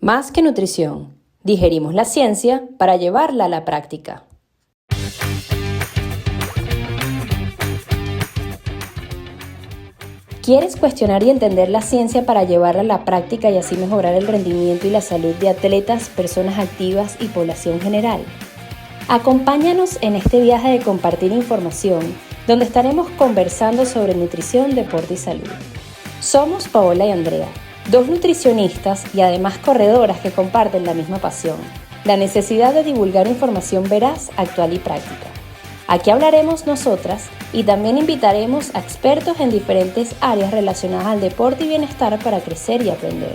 Más que nutrición, digerimos la ciencia para llevarla a la práctica. ¿Quieres cuestionar y entender la ciencia para llevarla a la práctica y así mejorar el rendimiento y la salud de atletas, personas activas y población general? Acompáñanos en este viaje de compartir información, donde estaremos conversando sobre nutrición, deporte y salud. Somos Paola y Andrea, dos nutricionistas y además corredoras que comparten la misma pasión, la necesidad de divulgar información veraz, actual y práctica. Aquí hablaremos nosotras y también invitaremos a expertos en diferentes áreas relacionadas al deporte y bienestar para crecer y aprender.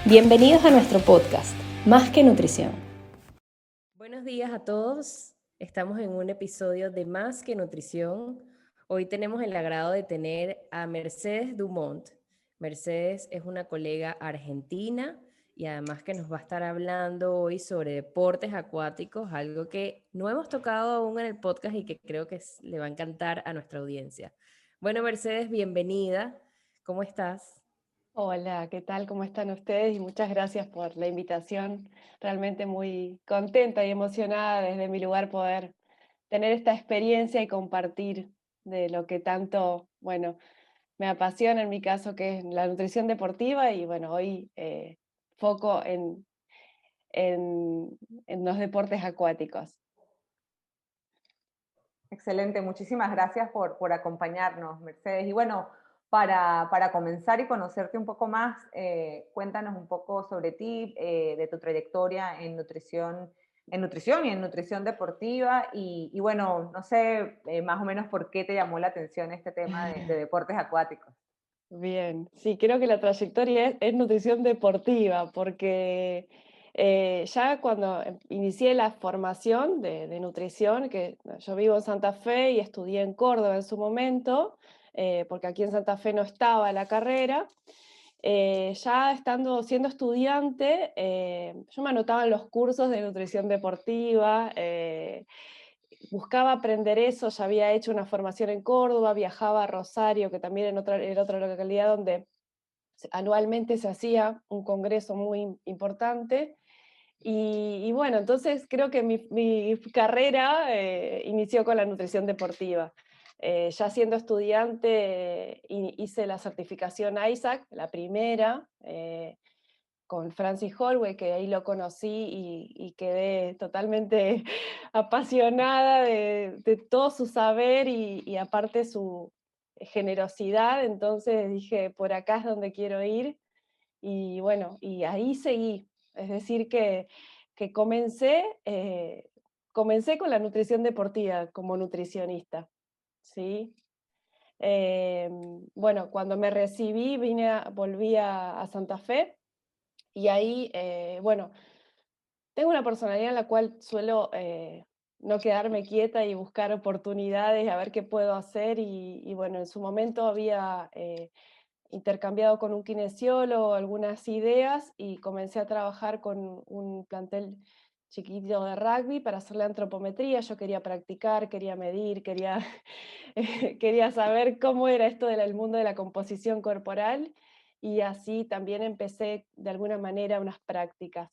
Bienvenidos a nuestro podcast, Más que Nutrición. Buenos días a todos. Estamos en un episodio de Más que Nutrición. Hoy tenemos el agrado de tener a Mercedes Dumont. Mercedes es una colega argentina y además que nos va a estar hablando hoy sobre deportes acuáticos, algo que no hemos tocado aún en el podcast y que creo que le va a encantar a nuestra audiencia. Bueno, Mercedes, bienvenida. ¿Cómo estás? Hola, ¿qué tal? ¿Cómo están ustedes? Y muchas gracias por la invitación. Realmente muy contenta y emocionada desde mi lugar poder tener esta experiencia y compartir de lo que tanto, bueno, me apasiona en mi caso, que es la nutrición deportiva y bueno, hoy foco en los deportes acuáticos. Excelente, muchísimas gracias por acompañarnos, Mercedes. Y bueno, para comenzar y conocerte un poco más, cuéntanos un poco sobre ti, de tu trayectoria en nutrición y en nutrición deportiva. Y bueno, no sé más o menos por qué te llamó la atención este tema de deportes acuáticos. Bien, sí, creo que la trayectoria es nutrición deportiva, porque ya cuando inicié la formación de nutrición, que yo vivo en Santa Fe y estudié en Córdoba en su momento, porque aquí en Santa Fe no estaba la carrera, ya siendo estudiante, yo me anotaba en los cursos de nutrición deportiva, buscaba aprender eso, ya había hecho una formación en Córdoba, viajaba a Rosario, que también era otra localidad donde anualmente se hacía un congreso muy importante. Y bueno, entonces creo que mi carrera inició con la nutrición deportiva. Ya siendo estudiante hice la certificación ISAC, la primera, con Francis Holway, que ahí lo conocí y quedé totalmente apasionada de todo su saber y aparte su generosidad, entonces dije, por acá es donde quiero ir, y bueno, y ahí seguí, es decir, que comencé con la nutrición deportiva como nutricionista, ¿sí? Bueno, cuando me recibí volví a Santa Fe, y ahí, bueno, tengo una personalidad en la cual suelo no quedarme quieta y buscar oportunidades, a ver qué puedo hacer. Y bueno, en su momento había intercambiado con un kinesiólogo algunas ideas y comencé a trabajar con un plantel chiquitito de rugby para hacer la antropometría. Yo quería practicar, quería medir, quería saber cómo era esto del mundo de la composición corporal, y así también empecé de alguna manera unas prácticas.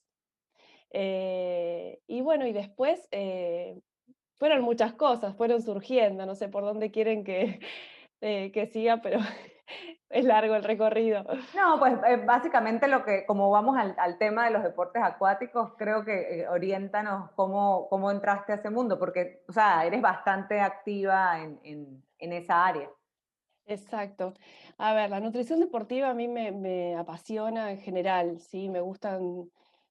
Y bueno, y después fueron muchas cosas, fueron surgiendo, no sé por dónde quieren que siga, pero es largo el recorrido. No, pues básicamente como vamos al tema de los deportes acuáticos, creo que oriéntanos cómo entraste a ese mundo, porque, o sea, eres bastante activa en esa área. Exacto. A ver, la nutrición deportiva a mí me apasiona en general, ¿sí? Me gustan,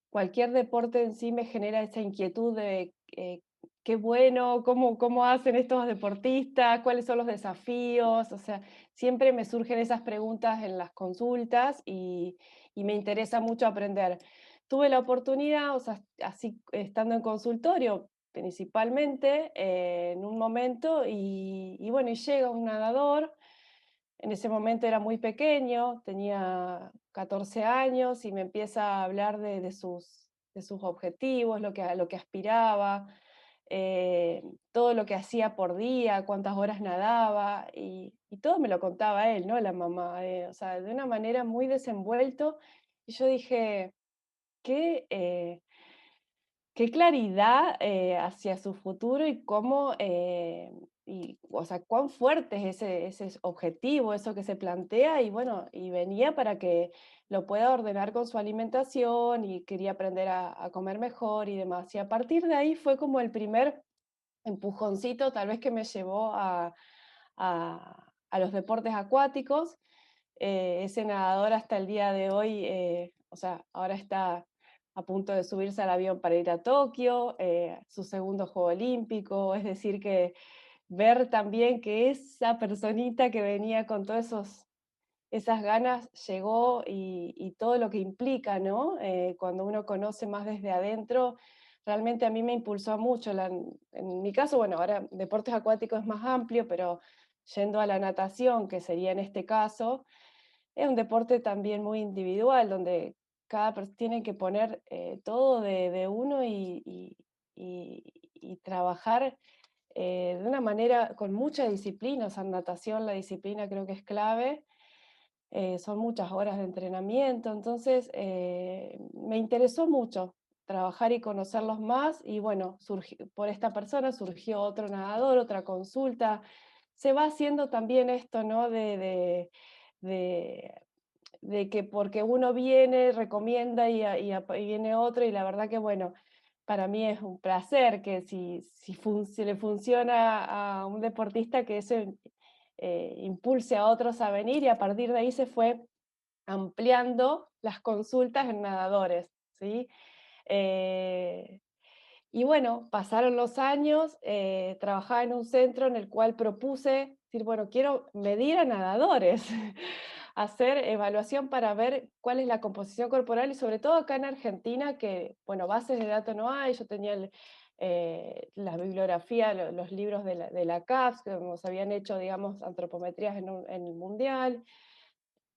cualquier deporte en sí me genera esa inquietud de qué bueno, cómo hacen estos deportistas, cuáles son los desafíos, o sea, siempre me surgen esas preguntas en las consultas y me interesa mucho aprender. Tuve la oportunidad, o sea, así estando en consultorio, principalmente, en un momento, y bueno, y llega un nadador. En ese momento era muy pequeño, tenía 14 años, y me empieza a hablar de sus objetivos, a lo que aspiraba, todo lo que hacía por día, cuántas horas nadaba, y todo me lo contaba él, ¿no? La mamá, o sea, de una manera muy desenvuelto. Y yo dije, qué, qué claridad hacia su futuro y cómo, o sea, cuán fuerte es ese objetivo, eso que se plantea, y bueno, y venía para que lo pueda ordenar con su alimentación y quería aprender a comer mejor y demás. Y a partir de ahí fue como el primer empujoncito tal vez que me llevó a los deportes acuáticos. Ese nadador hasta el día de hoy, o sea, ahora está a punto de subirse al avión para ir a Tokio, su segundo Juego Olímpico, es decir, que ver también que esa personita que venía con todos esas ganas llegó y todo lo que implica, ¿no? Cuando uno conoce más desde adentro, realmente a mí me impulsó mucho. En mi caso, bueno, ahora deportes acuáticos es más amplio, pero yendo a la natación, que sería en este caso, es un deporte también muy individual, donde cada persona tiene que poner todo de uno y trabajar de una manera con mucha disciplina. O sea, en natación la disciplina creo que es clave. Son muchas horas de entrenamiento, entonces me interesó mucho trabajar y conocerlos más y bueno, por esta persona surgió otro nadador, otra consulta. Se va haciendo también esto, ¿no? De, de que porque uno viene, recomienda y viene otro, y la verdad que bueno, para mí es un placer que si le funciona a un deportista, que eso impulse a otros a venir, y a partir de ahí se fue ampliando las consultas en nadadores, ¿sí? Eh, y bueno, pasaron los años, trabajaba en un centro en el cual propuse, decir, bueno, quiero medir a nadadores, hacer evaluación para ver cuál es la composición corporal y sobre todo acá en Argentina, que, bueno, bases de datos no hay. Yo tenía la bibliografía, los libros de la CAPS, que nos habían hecho, digamos, antropometrías en el mundial,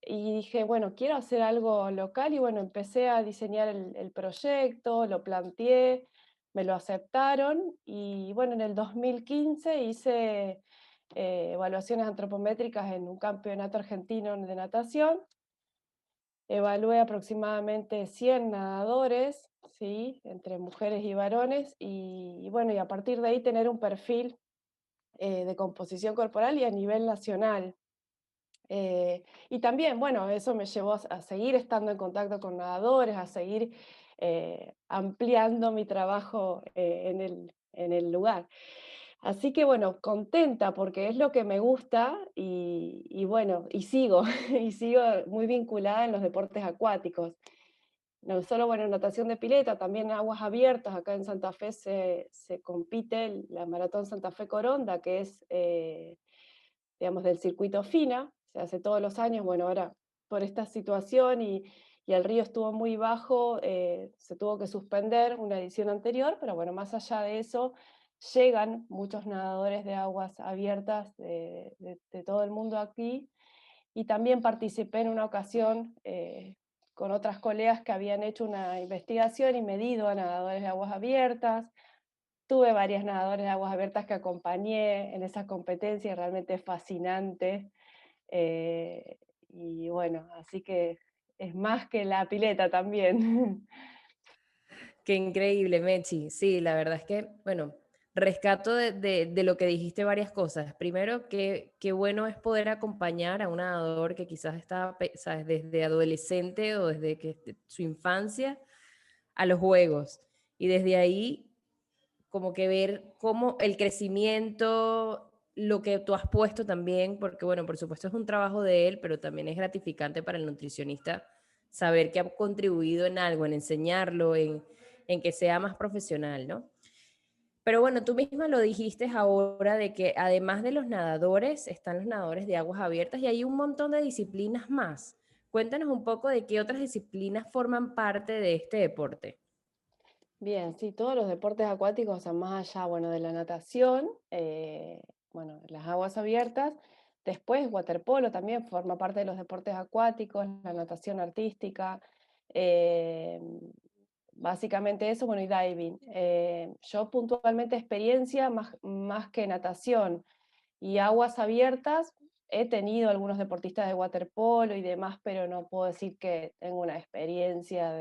y dije, bueno, quiero hacer algo local y bueno, empecé a diseñar el proyecto, lo planteé, me lo aceptaron y bueno, en el 2015 hice evaluaciones antropométricas en un campeonato argentino de natación. Evalué aproximadamente 100 nadadores, ¿sí? Entre mujeres y varones, y bueno, y a partir de ahí tener un perfil de composición corporal y a nivel nacional. Y también, bueno, eso me llevó a seguir estando en contacto con nadadores, a seguir ampliando mi trabajo en el lugar. Así que bueno, contenta porque es lo que me gusta y bueno, y sigo, y sigo muy vinculada en los deportes acuáticos. No solo, bueno, natación de pileta, también aguas abiertas. Acá en Santa Fe se compite la Maratón Santa Fe Coronda, que es digamos, del circuito FINA, se hace todos los años. Bueno, ahora por esta situación y el río estuvo muy bajo, se tuvo que suspender una edición anterior, pero bueno, más allá de eso, llegan muchos nadadores de aguas abiertas de todo el mundo aquí, y también participé en una ocasión con otras colegas que habían hecho una investigación y medido a nadadores de aguas abiertas. Tuve varias nadadores de aguas abiertas que acompañé en esa competencia, realmente es fascinante. eh, y bueno, así que es más que la pileta también. Qué increíble, Mechi. Sí, la verdad es que, bueno, rescato de lo que dijiste varias cosas. Primero, que qué bueno es poder acompañar a un nadador que quizás está, sabes, desde adolescente o desde que su infancia a los juegos. Y desde ahí, como que ver cómo el crecimiento, lo que tú has puesto también, porque bueno, por supuesto es un trabajo de él, pero también es gratificante para el nutricionista saber que ha contribuido en algo, en enseñarlo, en que sea más profesional, ¿no? Pero bueno, tú misma lo dijiste ahora de que además de los nadadores, están los nadadores de aguas abiertas y hay un montón de disciplinas más. Cuéntanos un poco de qué otras disciplinas forman parte de este deporte. Bien, sí, todos los deportes acuáticos, o sea, más allá, bueno, de la natación, bueno, las aguas abiertas. Después, waterpolo también forma parte de los deportes acuáticos, la natación artística. eh, Básicamente eso, bueno, y diving. Yo puntualmente experiencia más que natación y aguas abiertas. He tenido algunos deportistas de waterpolo y demás, pero no puedo decir que tengo una experiencia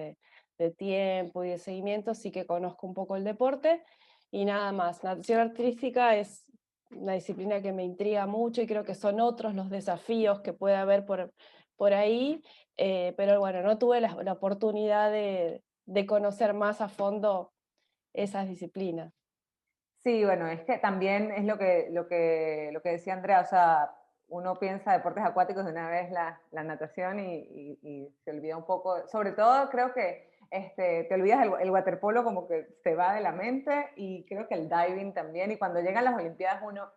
de tiempo y de seguimiento, sí que conozco un poco el deporte y nada más. Natación artística es una disciplina que me intriga mucho y creo que son otros los desafíos que puede haber por ahí, pero bueno, no tuve la oportunidad de conocer más a fondo esas disciplinas. Sí, bueno, es que también es lo que decía Andrea, o sea, uno piensa deportes acuáticos de una vez la natación y se olvida un poco, sobre todo creo que te olvidas el waterpolo como que se va de la mente y creo que el diving también, y cuando llegan las Olimpiadas uno,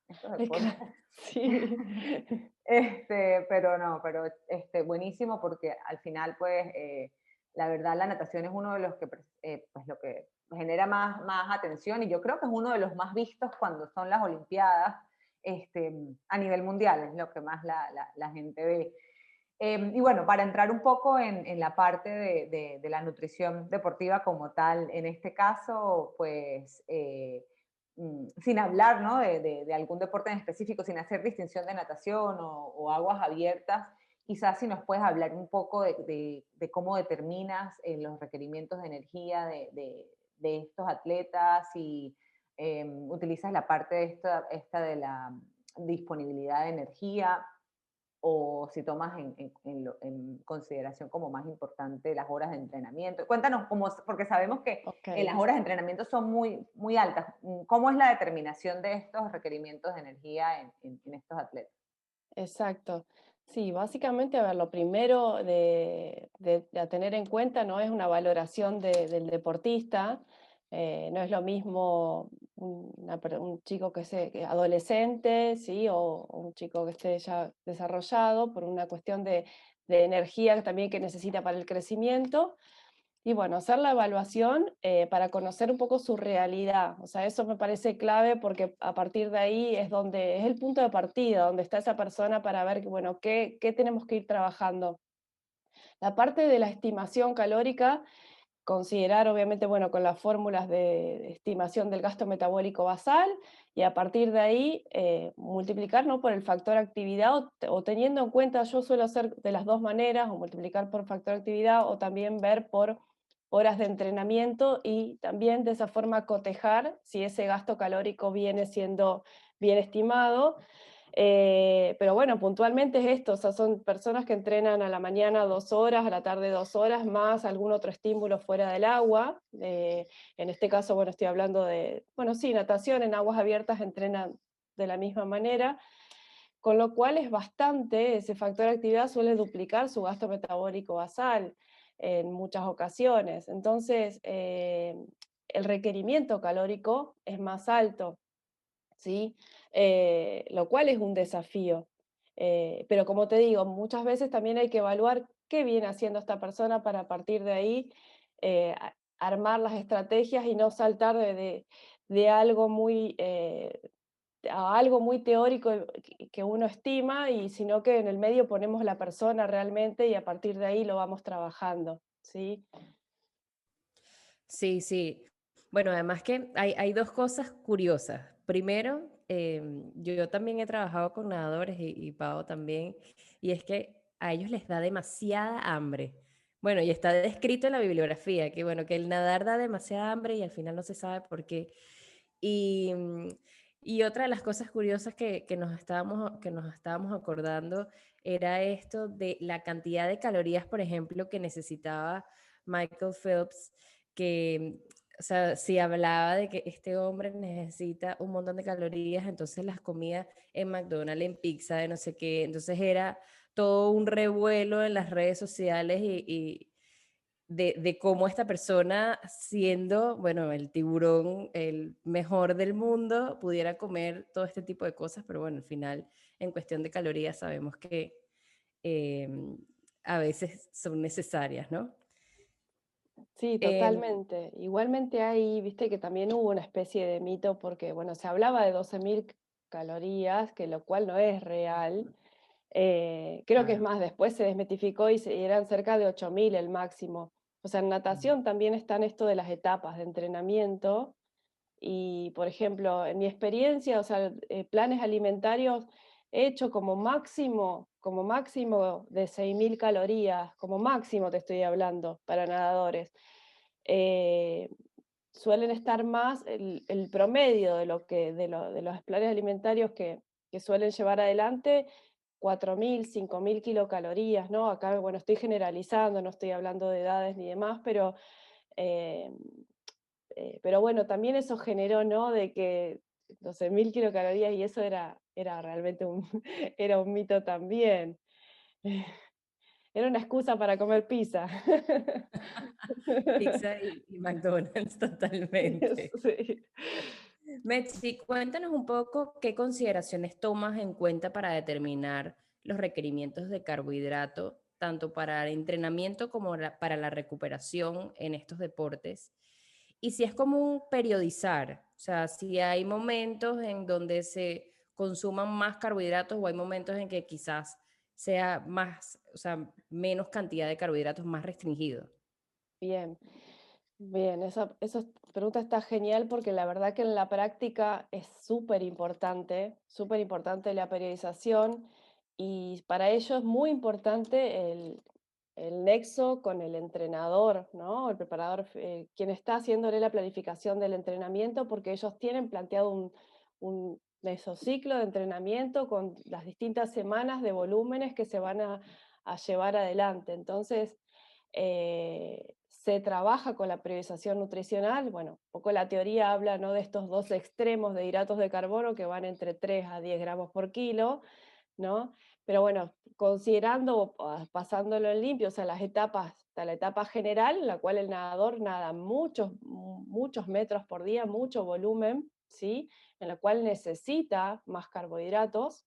estos deportes. Sí. Pero no, pero buenísimo porque al final, pues, la verdad, la natación es uno de los que, pues, lo que genera más atención y yo creo que es uno de los más vistos cuando son las Olimpiadas a nivel mundial, es lo que más la gente ve. Y bueno, para entrar un poco en la parte de la nutrición deportiva como tal, en este caso, pues sin hablar, ¿no? de algún deporte en específico, sin hacer distinción de natación o aguas abiertas, quizás si nos puedes hablar un poco de cómo determinas los requerimientos de energía de estos atletas y utilizas la parte esta de la disponibilidad de energía o si tomas en consideración como más importante las horas de entrenamiento. Cuéntanos, porque sabemos que Ok. las horas de entrenamiento son muy altas. ¿Cómo es la determinación de estos requerimientos de energía en estos atletas? Exacto. Sí, básicamente, a ver, lo primero a tener en cuenta no es una valoración del deportista, no es lo mismo un chico que adolescente, ¿sí? O un chico que esté ya desarrollado por una cuestión de energía también que necesita para el crecimiento. Y bueno, hacer la evaluación para conocer un poco su realidad. O sea, eso me parece clave porque a partir de ahí es donde es el punto de partida, donde está esa persona para ver, bueno, qué tenemos que ir trabajando. La parte de la estimación calórica, considerar obviamente, bueno, con las fórmulas de estimación del gasto metabólico basal y a partir de ahí multiplicar, ¿no? por el factor actividad o teniendo en cuenta, yo suelo hacer de las dos maneras, o multiplicar por factor actividad o también ver por horas de entrenamiento y también de esa forma cotejar si ese gasto calórico viene siendo bien estimado. Pero bueno, puntualmente es esto, o sea, son personas que entrenan a la mañana 2 horas, a la tarde 2 horas, más algún otro estímulo fuera del agua. En este caso, bueno, estoy hablando de, bueno, sí, natación en aguas abiertas entrenan de la misma manera, con lo cual es bastante, ese factor de actividad suele duplicar su gasto metabólico basal en muchas ocasiones. Entonces, el requerimiento calórico es más alto. ¿Sí? Lo cual es un desafío. Pero como te digo, muchas veces también hay que evaluar qué viene haciendo esta persona para a partir de ahí armar las estrategias y no saltar de algo a algo muy teórico que uno estima, y sino que en el medio ponemos la persona realmente y a partir de ahí lo vamos trabajando. ¿Sí? Sí, sí. Bueno, además que hay dos cosas curiosas. Primero, yo también he trabajado con nadadores y Pau también, y es que a ellos les da demasiada hambre. Bueno, y está descrito en la bibliografía que, bueno, que el nadar da demasiada hambre y al final no se sabe por qué. Y, y otra de las cosas curiosas que nos estábamos acordando era esto de la cantidad de calorías, por ejemplo, que necesitaba Michael Phelps, que, o sea, si hablaba de que este hombre necesita un montón de calorías, entonces las comía en McDonald's, en pizza, de no sé qué, entonces era todo un revuelo en las redes sociales y de cómo esta persona, siendo, bueno, el tiburón, el mejor del mundo, pudiera comer todo este tipo de cosas, pero bueno, al final, en cuestión de calorías, sabemos que eh, a veces son necesarias, ¿no? Sí, Eh, totalmente. Igualmente hay, viste que también hubo una especie de mito porque, bueno, se hablaba de 12.000 calorías, que lo cual no es real. Creo que es Claro. más, después se desmitificó y eran cerca de 8.000 el máximo. O sea, en natación también están esto de las etapas de entrenamiento y, por ejemplo, en mi experiencia, o sea, planes alimentarios he hecho como máximo de 6.000 calorías, como máximo te estoy hablando, para nadadores. Eh, Suelen estar más el promedio de los planes alimentarios que suelen llevar adelante, 4.000, 5.000 kilocalorías, ¿no? Acá, bueno, estoy generalizando, no estoy hablando de edades ni demás, eh, pero bueno, también eso generó, ¿no? De que 12.000 kilocalorías y eso era realmente era un mito también. Era una excusa para comer pizza. Pizza y McDonald's totalmente. Sí. Mechi, cuéntanos un poco qué consideraciones tomas en cuenta para determinar los requerimientos de carbohidrato, tanto para el entrenamiento como para la recuperación en estos deportes. Y si es común periodizar, o sea, si hay momentos en donde se consuman más carbohidratos o hay momentos en que quizás sea más, o sea, menos cantidad de carbohidratos más restringido. Bien, bien, esa pregunta está genial porque la verdad que en la práctica es súper importante la periodización y para ello es muy importante el nexo con el entrenador, ¿no? El preparador, quien está haciéndole la planificación del entrenamiento, porque ellos tienen planteado un mesociclo de entrenamiento con las distintas semanas de volúmenes que se van a llevar adelante. Entonces, se trabaja con la priorización nutricional. Bueno, un poco la teoría habla, ¿no?, de estos dos extremos de hidratos de carbono que van entre 3 a 10 gramos por kilo, ¿no? Pero bueno, considerando, pasándolo en limpio, o sea, las etapas, está la etapa general, en la cual el nadador nada muchos metros por día, mucho volumen, ¿sí? En la cual necesita más carbohidratos,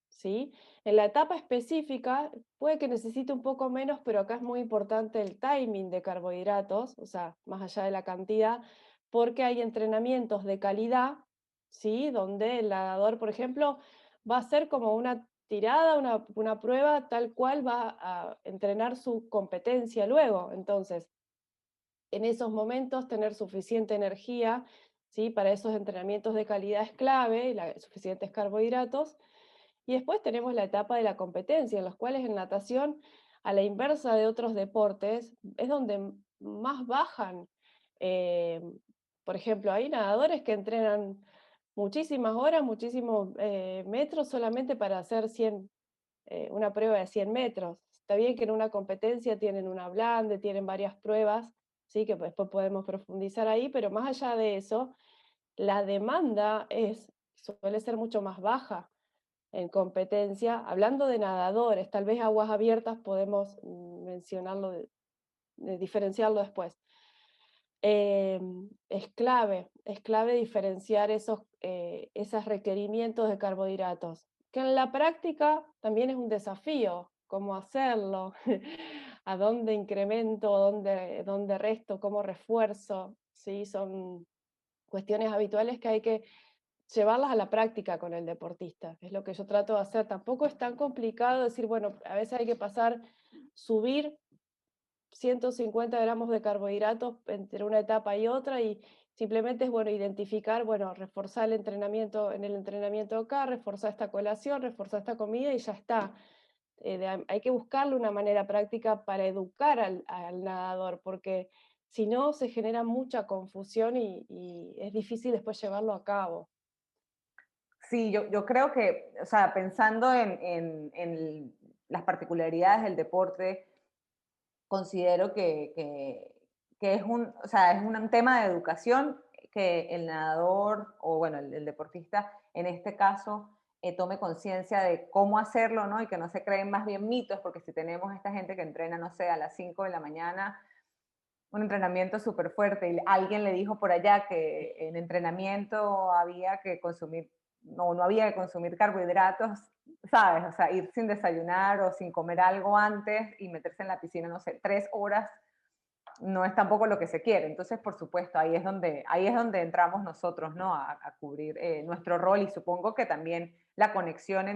¿sí? En la etapa específica puede que necesite un poco menos, pero acá es muy importante el timing de carbohidratos, o sea, más allá de la cantidad, porque hay entrenamientos de calidad, ¿sí? Donde el nadador, por ejemplo, va a hacer como una tirada, una prueba tal cual va a entrenar su competencia luego. Entonces, en esos momentos tener suficiente energía, ¿sí? Para esos entrenamientos de calidad es clave, suficientes carbohidratos. Y después tenemos la etapa de la competencia, en los cuales en natación, a la inversa de otros deportes, es donde más bajan. Eh, por ejemplo, hay nadadores que entrenan muchísimas horas, muchísimos metros solamente para hacer una prueba de 100 metros. Está bien que en una competencia tienen una blande, tienen varias pruebas, ¿sí? Que después podemos profundizar ahí, pero más allá de eso, la demanda suele ser mucho más baja en competencia. Hablando de nadadores, tal vez aguas abiertas podemos mencionarlo, diferenciarlo después. Es clave diferenciar esos requerimientos de carbohidratos, que en la práctica también es un desafío, cómo hacerlo, a dónde incremento, dónde resto, cómo refuerzo, ¿sí? Son cuestiones habituales que hay que llevarlas a la práctica con el deportista, es lo que yo trato de hacer. Tampoco es tan complicado decir, bueno, a veces hay que subir 150 gramos de carbohidratos entre una etapa y otra y simplemente es, bueno, identificar, bueno, reforzar el entrenamiento en el entrenamiento acá, reforzar esta colación, reforzar esta comida y ya está. Hay que buscarle una manera práctica para educar al nadador, porque si no se genera mucha confusión y es difícil después llevarlo a cabo. Sí, yo creo que, o sea, pensando en las particularidades del deporte, considero que es o sea, es un tema de educación que el nadador o, bueno, el deportista en este caso tome conciencia de cómo hacerlo, ¿no? Y que no se creen más bien mitos, porque si tenemos esta gente que entrena, no sé, a las 5 de la mañana, un entrenamiento súper fuerte y alguien le dijo por allá que en entrenamiento había que consumir, no había que consumir carbohidratos, ¿sabes? O sea, ir sin desayunar o sin comer algo antes y meterse en la piscina, no sé, 3 horas, no es tampoco lo que se quiere. Entonces, por supuesto, ahí es donde entramos nosotros, ¿no? A cubrir nuestro rol y supongo que también la conexión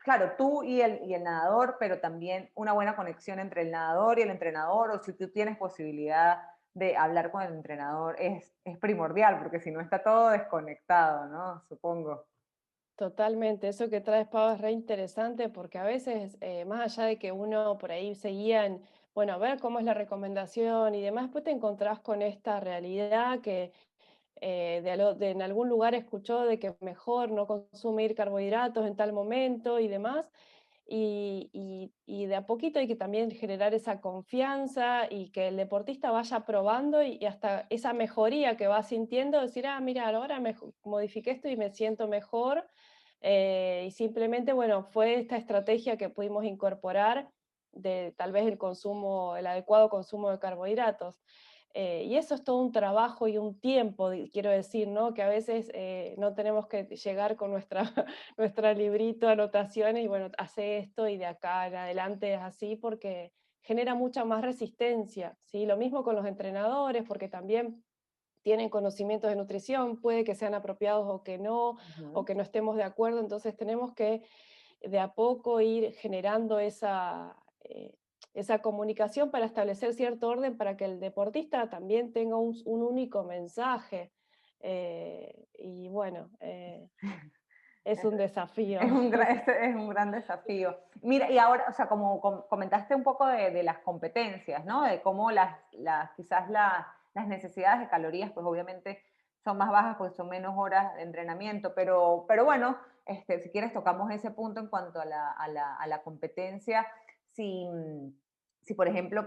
claro, tú y el nadador, pero también una buena conexión entre el nadador y el entrenador, o si tú tienes posibilidad de hablar con el entrenador, es primordial, porque si no está todo desconectado, ¿no? Supongo. Totalmente, eso que traes, Pau, es re interesante porque a veces, más allá de que uno por ahí seguía en, bueno, a ver cómo es la recomendación y demás, después te encontrás con esta realidad que en algún lugar escuchó de que mejor no consumir carbohidratos en tal momento y demás, y de a poquito hay que también generar esa confianza y que el deportista vaya probando y hasta esa mejoría que va sintiendo, decir, ah, mira, ahora modifiqué esto y me siento mejor. Y simplemente, bueno, fue esta estrategia que pudimos incorporar de tal vez el adecuado consumo de carbohidratos. Y eso es todo un trabajo y un tiempo, quiero decir, ¿no? Que a veces no tenemos que llegar con nuestra librito, anotaciones, y bueno, hace esto y de acá en adelante es así, porque genera mucha más resistencia, ¿sí? Lo mismo con los entrenadores, porque también tienen conocimientos de nutrición, puede que sean apropiados o Ujú. que no estemos de acuerdo, entonces tenemos que de a poco ir generando esa comunicación para establecer cierto orden para que el deportista también tenga un único mensaje. Y bueno, es Es, un desafío. es un gran desafío. Mira, y ahora, o sea, como comentaste un poco de las competencias, ¿no? De cómo quizás las necesidades de calorías, pues obviamente son más bajas porque son menos horas de entrenamiento, pero bueno, si quieres tocamos ese punto en cuanto a la competencia. Si, si, por ejemplo,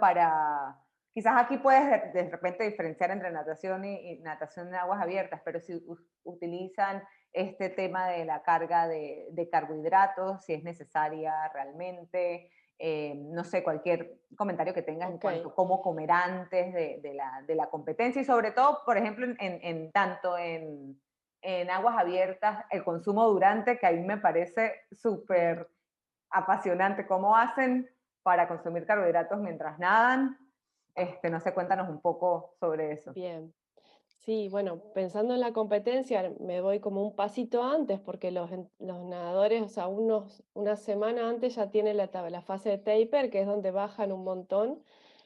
quizás aquí puedes de repente diferenciar entre natación y natación en aguas abiertas, pero si utilizan este tema de la carga de carbohidratos, si es necesaria realmente, no sé, cualquier comentario que tengas en Ok, cuanto a cómo comer antes de la competencia y sobre todo, por ejemplo, tanto en aguas abiertas, el consumo durante, que a mí me parece bien, súper apasionante cómo hacen para consumir carbohidratos mientras nadan. No sé, cuéntanos un poco sobre eso. bien. Sí, bueno, pensando en la competencia, me voy como un pasito antes, porque los nadadores, o sea, una semana antes ya tienen la fase de taper, que es donde bajan un montón,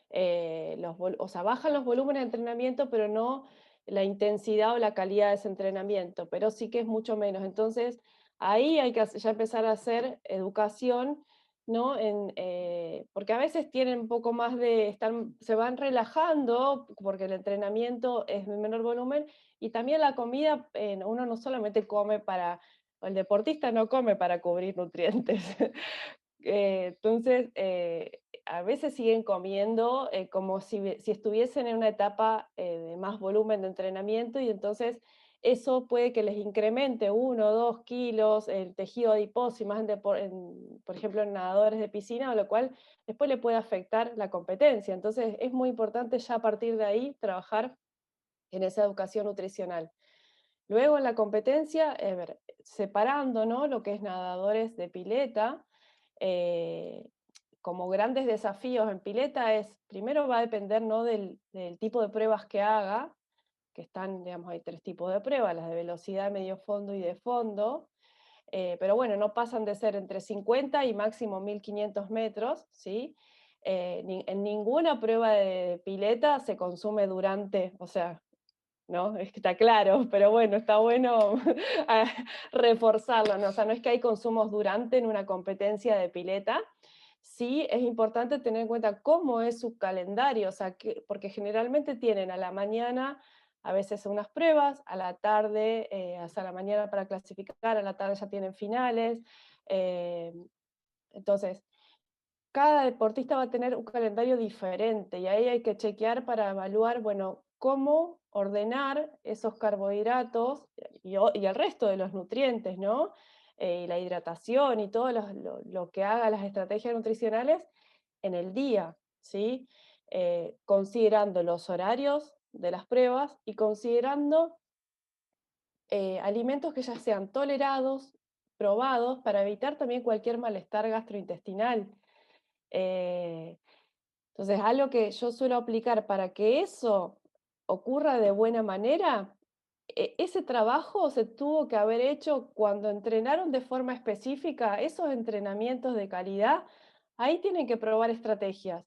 o sea, bajan los volúmenes de entrenamiento, pero no la intensidad o la calidad de ese entrenamiento, pero sí que es mucho menos. Entonces, ahí hay que ya empezar a hacer educación, ¿no? Porque a veces tienen un poco más se van relajando porque el entrenamiento es de menor volumen y también la comida, uno no solamente o el deportista no come para cubrir nutrientes. Entonces, a veces siguen comiendo como si estuviesen en una etapa de más volumen de entrenamiento y entonces eso puede que les incremente 1 o 2 kilos el tejido adiposo y más por ejemplo, en nadadores de piscina, lo cual después le puede afectar la competencia. Entonces, es muy importante ya a partir de ahí trabajar en esa educación nutricional. Luego en la competencia, separando, ¿no? Lo que es nadadores de pileta, eh, como grandes desafíos en pileta primero va a depender, ¿no? del tipo de pruebas que haga, que digamos, hay 3 tipos de pruebas, las de velocidad, medio fondo y de fondo, pero bueno, no pasan de ser entre 50 y máximo 1500 metros, ¿sí? En ninguna prueba de pileta se consume durante, o sea, ¿no? Es que está claro, pero bueno, está bueno reforzarlo, ¿no? O sea, no es que hay consumos durante en una competencia de pileta, sí es importante tener en cuenta cómo es su calendario, o sea, porque generalmente tienen a la mañana a veces unas pruebas, a la tarde, hasta la mañana para clasificar, a la tarde ya tienen finales, eh, entonces cada deportista va a tener un calendario diferente y ahí hay que chequear para evaluar, bueno, cómo ordenar esos carbohidratos y el resto de los nutrientes, ¿no? Y la hidratación y todo lo que haga las estrategias nutricionales en el día, ¿sí? Considerando los horarios de las pruebas y considerando alimentos que ya sean tolerados, probados, para evitar también cualquier malestar gastrointestinal. Eh, entonces, algo que yo suelo aplicar para que eso ocurra de buena manera, ese trabajo se tuvo que haber hecho cuando entrenaron de forma específica, esos entrenamientos de calidad, ahí tienen que probar estrategias.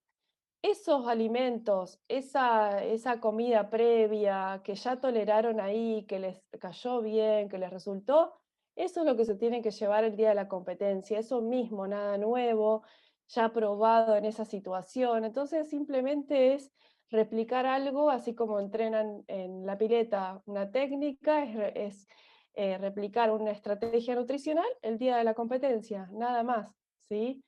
Esos alimentos, esa comida previa que ya toleraron ahí, que les cayó bien, que les resultó, Eso es lo que se tiene que llevar el día de la competencia, eso mismo, nada nuevo, ya probado en esa situación. Entonces simplemente es replicar algo, así como entrenan en la pileta una técnica, replicar una estrategia nutricional el día de la competencia, nada más, ¿sí?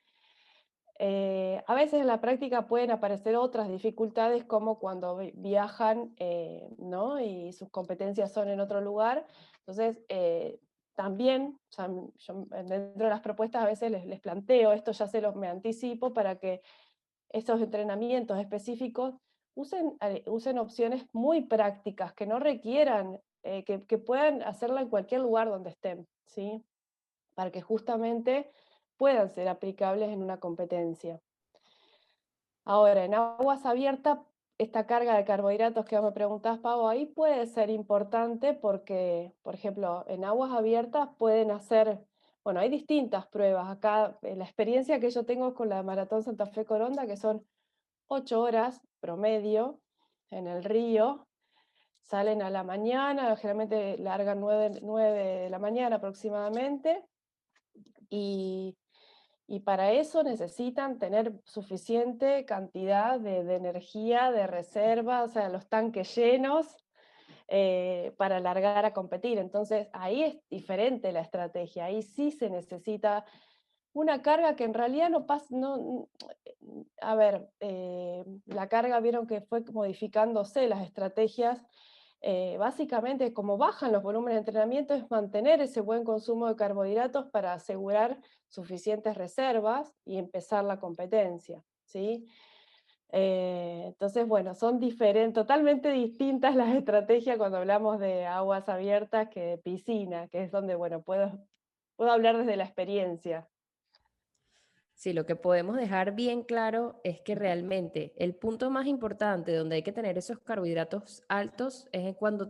A veces en la práctica pueden aparecer otras dificultades como cuando viajan, ¿no? Y sus competencias son en otro lugar. Entonces, también, o sea, yo dentro de las propuestas a veces les planteo, esto ya me anticipo para que estos entrenamientos específicos usen opciones muy prácticas, que no requieran, que puedan hacerla en cualquier lugar donde estén, ¿sí? Para que justamente puedan ser aplicables en una competencia. Ahora, en aguas abiertas, esta carga de carbohidratos que me preguntabas, Pau, ahí puede ser importante porque, por ejemplo, en aguas abiertas pueden hacer, bueno, hay distintas pruebas. Acá, la experiencia que yo tengo con la Maratón Santa Fe Coronda, que son 8 horas promedio en el río, salen a la mañana, generalmente largan 9 de la mañana aproximadamente, y para eso necesitan tener suficiente cantidad de energía, de reserva, o sea, los tanques llenos para largar a competir. Entonces, ahí es diferente la estrategia, ahí sí se necesita una carga que en realidad no pasa, no, a ver, la carga vieron que fue modificándose las estrategias. Básicamente, como bajan los volúmenes de entrenamiento, es mantener ese buen consumo de carbohidratos para asegurar suficientes reservas y empezar la competencia, ¿sí? Entonces, bueno, son totalmente distintas las estrategias cuando hablamos de aguas abiertas que de piscina, que es donde, bueno, puedo hablar desde la experiencia. Sí, lo que podemos dejar bien claro es que realmente el punto más importante donde hay que tener esos carbohidratos altos es cuando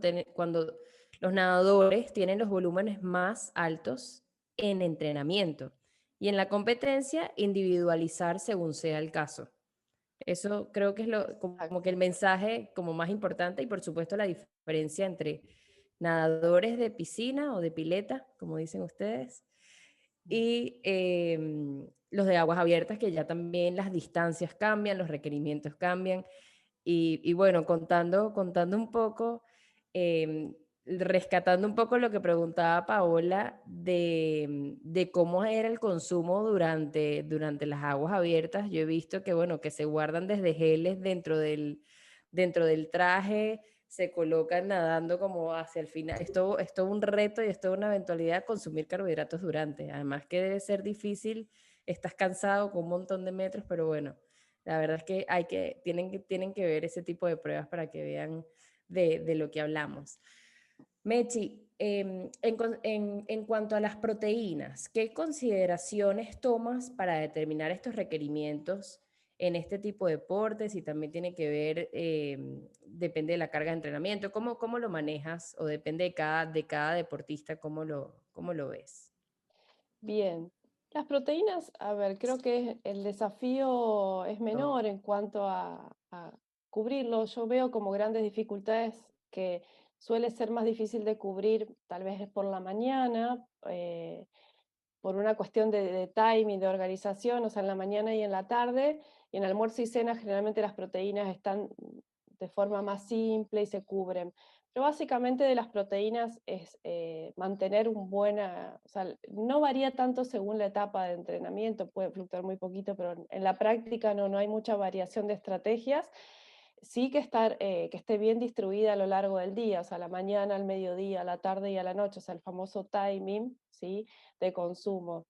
los nadadores tienen los volúmenes más altos en entrenamiento y en la competencia individualizar según sea el caso. Eso creo que es como que el mensaje como más importante y por supuesto la diferencia entre nadadores de piscina o de pileta, como dicen ustedes, y los de aguas abiertas, que ya también las distancias cambian, los requerimientos cambian. Y bueno, contando un poco, rescatando un poco lo que preguntaba Paola de cómo era el consumo durante las aguas abiertas, yo he visto que, bueno, que se guardan desde geles dentro del traje, se colocan nadando como hacia el final. Es todo un reto y es toda una eventualidad consumir carbohidratos durante. Además que debe ser difícil, estás cansado con un montón de metros, pero bueno, la verdad es que tienen que ver ese tipo de pruebas para que vean de lo que hablamos. Mechi, en cuanto a las proteínas, ¿qué consideraciones tomas para determinar estos requerimientos en este tipo de deportes? Y también tiene que ver, depende de la carga de entrenamiento, ¿cómo lo manejas? O depende de cada deportista, ¿cómo lo ves? Bien. Las proteínas, a ver, creo que el desafío es menor en cuanto a cubrirlo. Yo veo como grandes dificultades que suele ser más difícil de cubrir, tal vez es por la mañana, por una cuestión de timing, de organización, o sea, en la mañana y en la tarde, y en almuerzo y cena generalmente las proteínas están de forma más simple y se cubren. Pero básicamente de las proteínas es mantener o sea, no varía tanto según la etapa de entrenamiento, puede fluctuar muy poquito, pero en la práctica no hay mucha variación de estrategias. Sí que esté bien distribuida a lo largo del día, o sea, a la mañana, al mediodía, a la tarde y a la noche, o sea, el famoso timing, ¿sí? De consumo.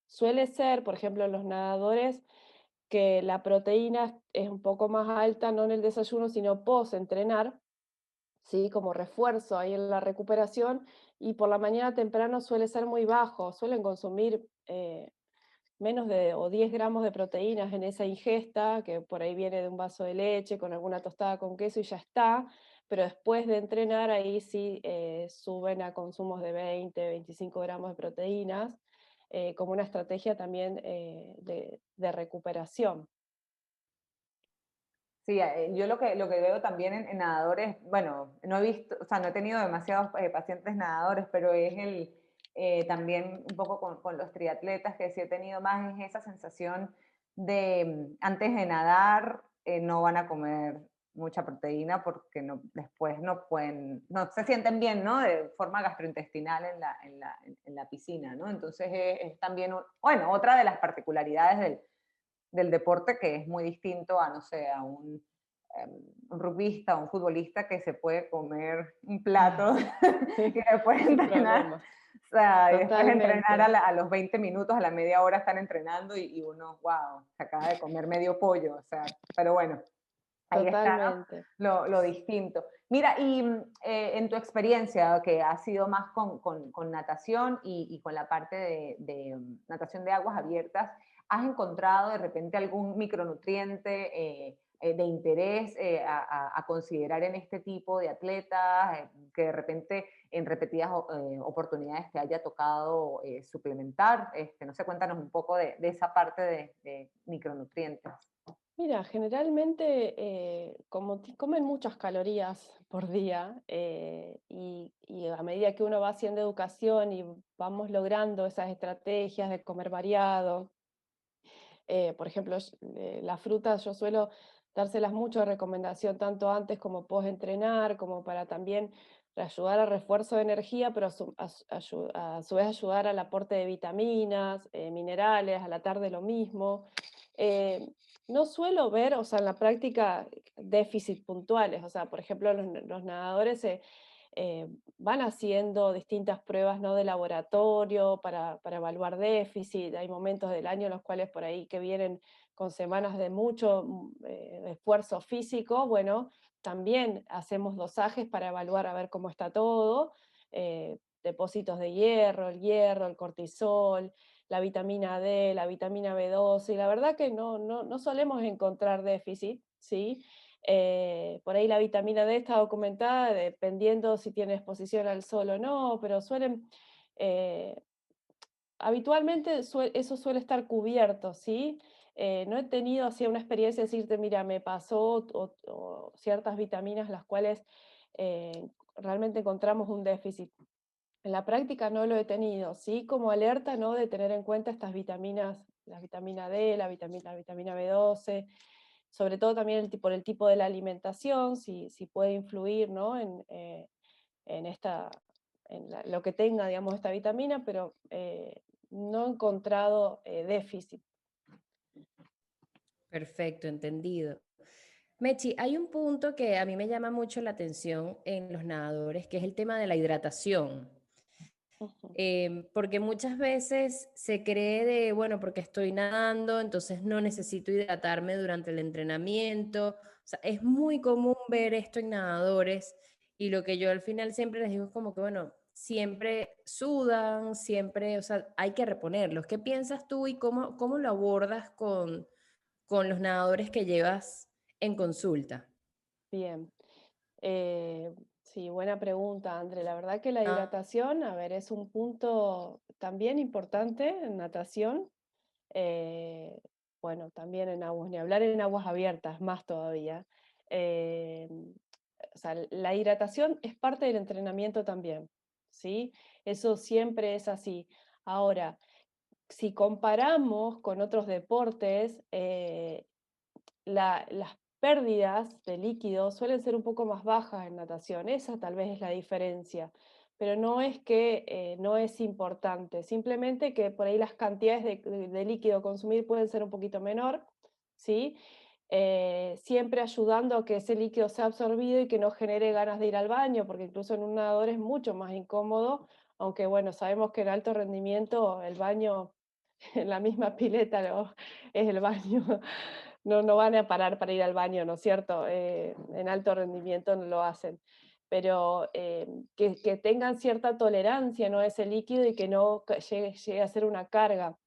Suele ser, por ejemplo, en los nadadores, que la proteína es un poco más alta, no en el desayuno, sino post-entrenar, ¿sí? Como refuerzo ahí en la recuperación, y por la mañana temprano suele ser muy bajo, suelen consumir menos de o 10 gramos de proteínas en esa ingesta, que por ahí viene de un vaso de leche con alguna tostada con queso y ya está, pero después de entrenar ahí sí suben a consumos de 20, 25 gramos de proteínas, como una estrategia también de recuperación. Sí, yo lo que veo también en nadadores, bueno, no he visto, o sea, no he tenido demasiados pacientes nadadores, pero es también un poco con los triatletas que sí he tenido más es esa sensación de antes de nadar no van a comer mucha proteína porque después no pueden, no se sienten bien, ¿no? De forma gastrointestinal en la piscina, ¿no? Entonces es también, bueno, otra de las particularidades del deporte que es muy distinto a, no sé, a un rugbyista o un futbolista que se puede comer un plato y después Sin entrenar. problema, O sea, y después de entrenar totalmente, a los 20 minutos, a la media hora están entrenando y uno, wow, se acaba de comer medio pollo. O sea, pero bueno, ahí está, ¿no? totalmente. Lo distinto. Mira, y en tu experiencia, que ha sido más con natación y con la parte de natación de aguas abiertas, ¿has encontrado de repente algún micronutriente de interés a considerar en este tipo de atletas, que de repente en repetidas oportunidades te haya tocado suplementar? No sé, cuéntanos un poco de esa parte de micronutrientes. Mira, generalmente como comen muchas calorías por día y a medida que uno va haciendo educación y vamos logrando esas estrategias de comer variado, por ejemplo, las frutas yo suelo dárselas mucho de recomendación tanto antes como post entrenar, como para también ayudar al refuerzo de energía, pero a su vez ayudar al aporte de vitaminas, minerales, a la tarde lo mismo. Eh, no suelo ver, o sea, en la práctica déficits puntuales, o sea, por ejemplo, los nadadores van haciendo distintas pruebas, ¿no? De laboratorio para evaluar déficit. Hay momentos del año en los cuales por ahí que vienen con semanas de mucho esfuerzo físico, bueno, también hacemos dosajes para evaluar a ver cómo está todo, depósitos de hierro, el cortisol, la vitamina D, la vitamina B12, y la verdad que no solemos encontrar déficit, ¿sí? Por ahí la vitamina D está documentada dependiendo si tiene exposición al sol o no, pero eh, habitualmente eso suele estar cubierto, ¿sí? No he tenido así una experiencia de decirte, mira, me pasó o ciertas vitaminas las cuales realmente encontramos un déficit. En la práctica no lo he tenido, sí como alerta, ¿no? De tener en cuenta estas vitaminas, la vitamina D, la vitamina B12, sobre todo también por el tipo de la alimentación, si puede influir, ¿no? En lo que tenga, digamos, esta vitamina, pero no he encontrado déficit. Perfecto, entendido. Mechi, hay un punto que a mí me llama mucho la atención en los nadadores, que es el tema de la hidratación. Ujú. Porque muchas veces se cree de, bueno, porque estoy nadando, entonces no necesito hidratarme durante el entrenamiento. O sea, es muy común ver esto en nadadores y lo que yo al final siempre les digo es como que, bueno, siempre sudan, siempre, o sea, hay que reponerlos. ¿Qué piensas tú y cómo lo abordas con los nadadores que llevas en consulta? Bien. Eh, sí, buena pregunta, André. La verdad que la Ah, hidratación, a ver, es un punto también importante en natación. eh, bueno, también en aguas, ni hablar en aguas abiertas, más todavía. Eh, o sea, la hidratación es parte del entrenamiento también, ¿sí? Eso siempre es así. Ahora, si comparamos con otros deportes, las pérdidas de líquido suelen ser un poco más bajas en natación. Esa tal vez es la diferencia. Pero no es que no es importante, simplemente que por ahí las cantidades de líquido a consumir pueden ser un poquito menor, ¿sí? Siempre ayudando a que ese líquido sea absorbido y que no genere ganas de ir al baño, porque incluso en un nadador es mucho más incómodo, aunque bueno, sabemos que en alto rendimiento el baño, en la misma pileta es el baño. No van a parar para ir al baño, ¿no es cierto? En alto rendimiento no lo hacen. Pero que tengan cierta tolerancia, ¿no? A ese líquido y que no llegue a ser una carga.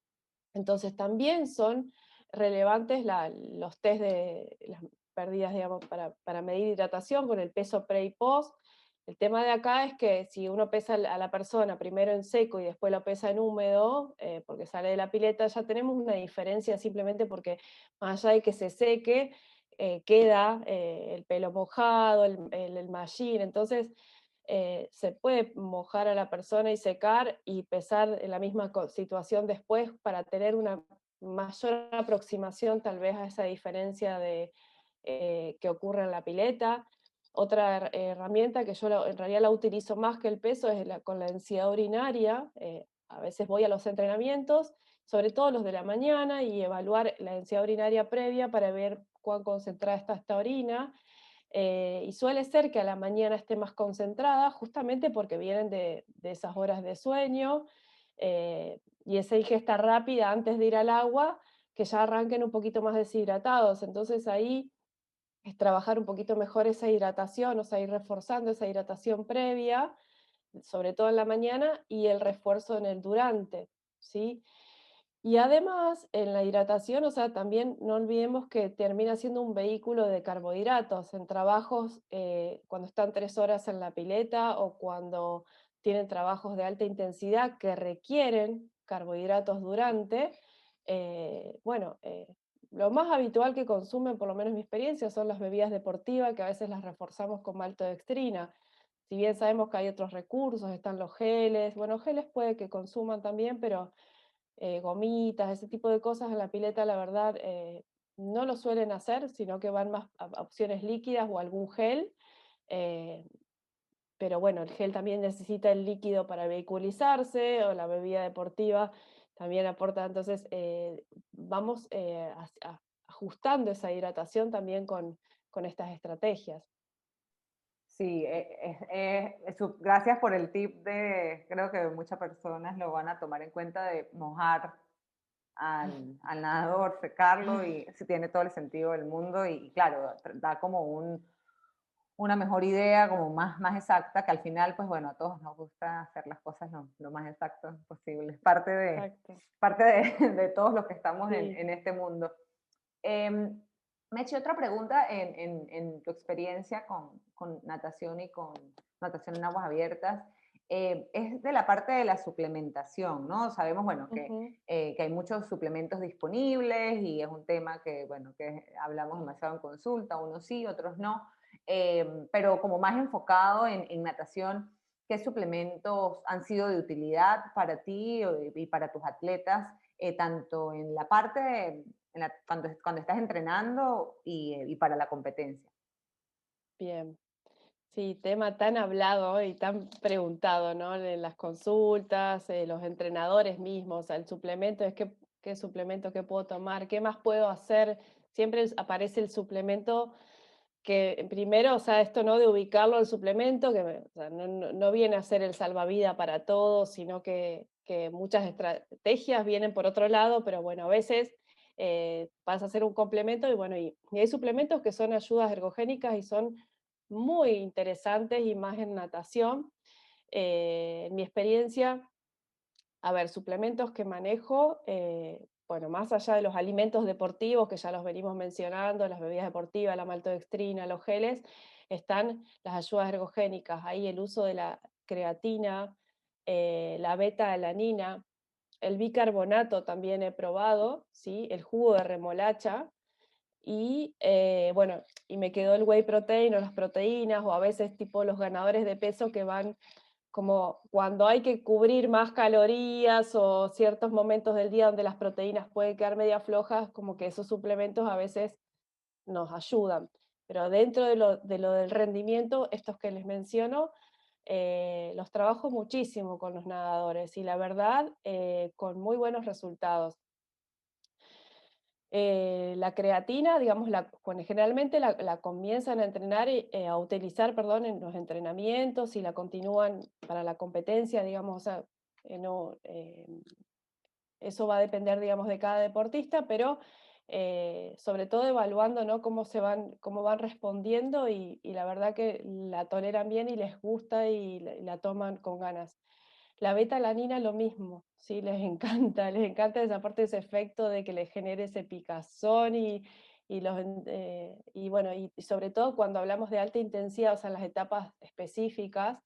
Entonces también son relevantes los test de las pérdidas, digamos, para medir hidratación con el peso pre y post. El tema de acá es que si uno pesa a la persona primero en seco y después lo pesa en húmedo, porque sale de la pileta, ya tenemos una diferencia simplemente porque más allá de que se seque, queda el pelo mojado, el mallín, entonces se puede mojar a la persona y secar y pesar en la misma situación después para tener una mayor aproximación tal vez a esa diferencia que ocurre en la pileta. Otra herramienta que yo en realidad la utilizo más que el peso es con la densidad urinaria. A veces voy a los entrenamientos, sobre todo los de la mañana, y evaluar la densidad urinaria previa para ver cuán concentrada está esta orina. Y suele ser que a la mañana esté más concentrada, justamente porque vienen de esas horas de sueño y esa ingesta rápida antes de ir al agua, que ya arranquen un poquito más deshidratados. Entonces ahí es trabajar un poquito mejor esa hidratación, o sea, ir reforzando esa hidratación previa, sobre todo en la mañana, y el refuerzo en el durante, ¿sí? Y además, en la hidratación, o sea, también no olvidemos que termina siendo un vehículo de carbohidratos en trabajos cuando están 3 horas en la pileta o cuando tienen trabajos de alta intensidad que requieren carbohidratos durante. Bueno, lo más habitual que consumen, por lo menos en mi experiencia, son las bebidas deportivas, que a veces las reforzamos con maltodextrina. Si bien sabemos que hay otros recursos, están los geles, bueno, geles puede que consuman también, pero gomitas, ese tipo de cosas en la pileta, la verdad, no lo suelen hacer, sino que van más a opciones líquidas o algún gel. eh, pero bueno, el gel también necesita el líquido para vehiculizarse, o la bebida deportiva también aporta, entonces vamos ajustando esa hidratación también con estas estrategias. Sí, gracias por el tip creo que muchas personas lo van a tomar en cuenta de mojar al nadador, secarlo y sí tiene todo el sentido del mundo y claro, da como una mejor idea, como más exacta, que al final, pues bueno, a todos nos gusta hacer las cosas lo más exactas posible. Es Exacto, parte de, de todos los que estamos sí. en este mundo. Em, Mechi, otra pregunta en tu experiencia con natación y con natación en aguas abiertas. Es de la parte de la suplementación, ¿no? Sabemos, bueno, Ujú. que hay muchos suplementos disponibles y es un tema que, bueno, que hablamos demasiado en consulta, unos sí, otros no, pero como más enfocado en natación, ¿qué suplementos han sido de utilidad para ti y para tus atletas, tanto en la parte cuando estás entrenando y para la competencia? Bien. Sí, tema tan hablado y tan preguntado, ¿no? En las consultas, los entrenadores mismos, el suplemento es qué suplemento que puedo tomar, qué más puedo hacer. Siempre aparece el suplemento que primero, o sea, esto no de ubicarlo el suplemento, o sea, no viene a ser el salvavidas para todos, sino que muchas estrategias vienen por otro lado, pero bueno, a veces pasa a ser un complemento y bueno, y hay suplementos que son ayudas ergogénicas y son muy interesantes y más en natación. En mi experiencia, a ver, suplementos que manejo, bueno, más allá de los alimentos deportivos, que ya los venimos mencionando, las bebidas deportivas, la maltodextrina, los geles, están las ayudas ergogénicas. Ahí el uso de la creatina, la beta-alanina, el bicarbonato también he probado, ¿sí? El jugo de remolacha, y bueno, y me quedó el whey protein o las proteínas, o a veces tipo los ganadores de peso que van como cuando hay que cubrir más calorías o ciertos momentos del día donde las proteínas pueden quedar media flojas, como que esos suplementos a veces nos ayudan. Pero dentro de lo del rendimiento, estos que les menciono, los trabajo muchísimo con los nadadores y la verdad, con muy buenos resultados. La creatina, digamos, generalmente la comienzan a entrenar, a utilizar, perdón, en los entrenamientos y la continúan para la competencia, digamos, o sea, no, eso va a depender, digamos, de cada deportista, pero sobre todo evaluando, ¿no? Cómo van respondiendo y la verdad que la toleran bien y les gusta y la toman con ganas. La beta-alanina lo mismo, sí, les encanta esa parte, ese efecto de que les genere ese picazón y bueno, y sobre todo cuando hablamos de alta intensidad, o sea, en las etapas específicas,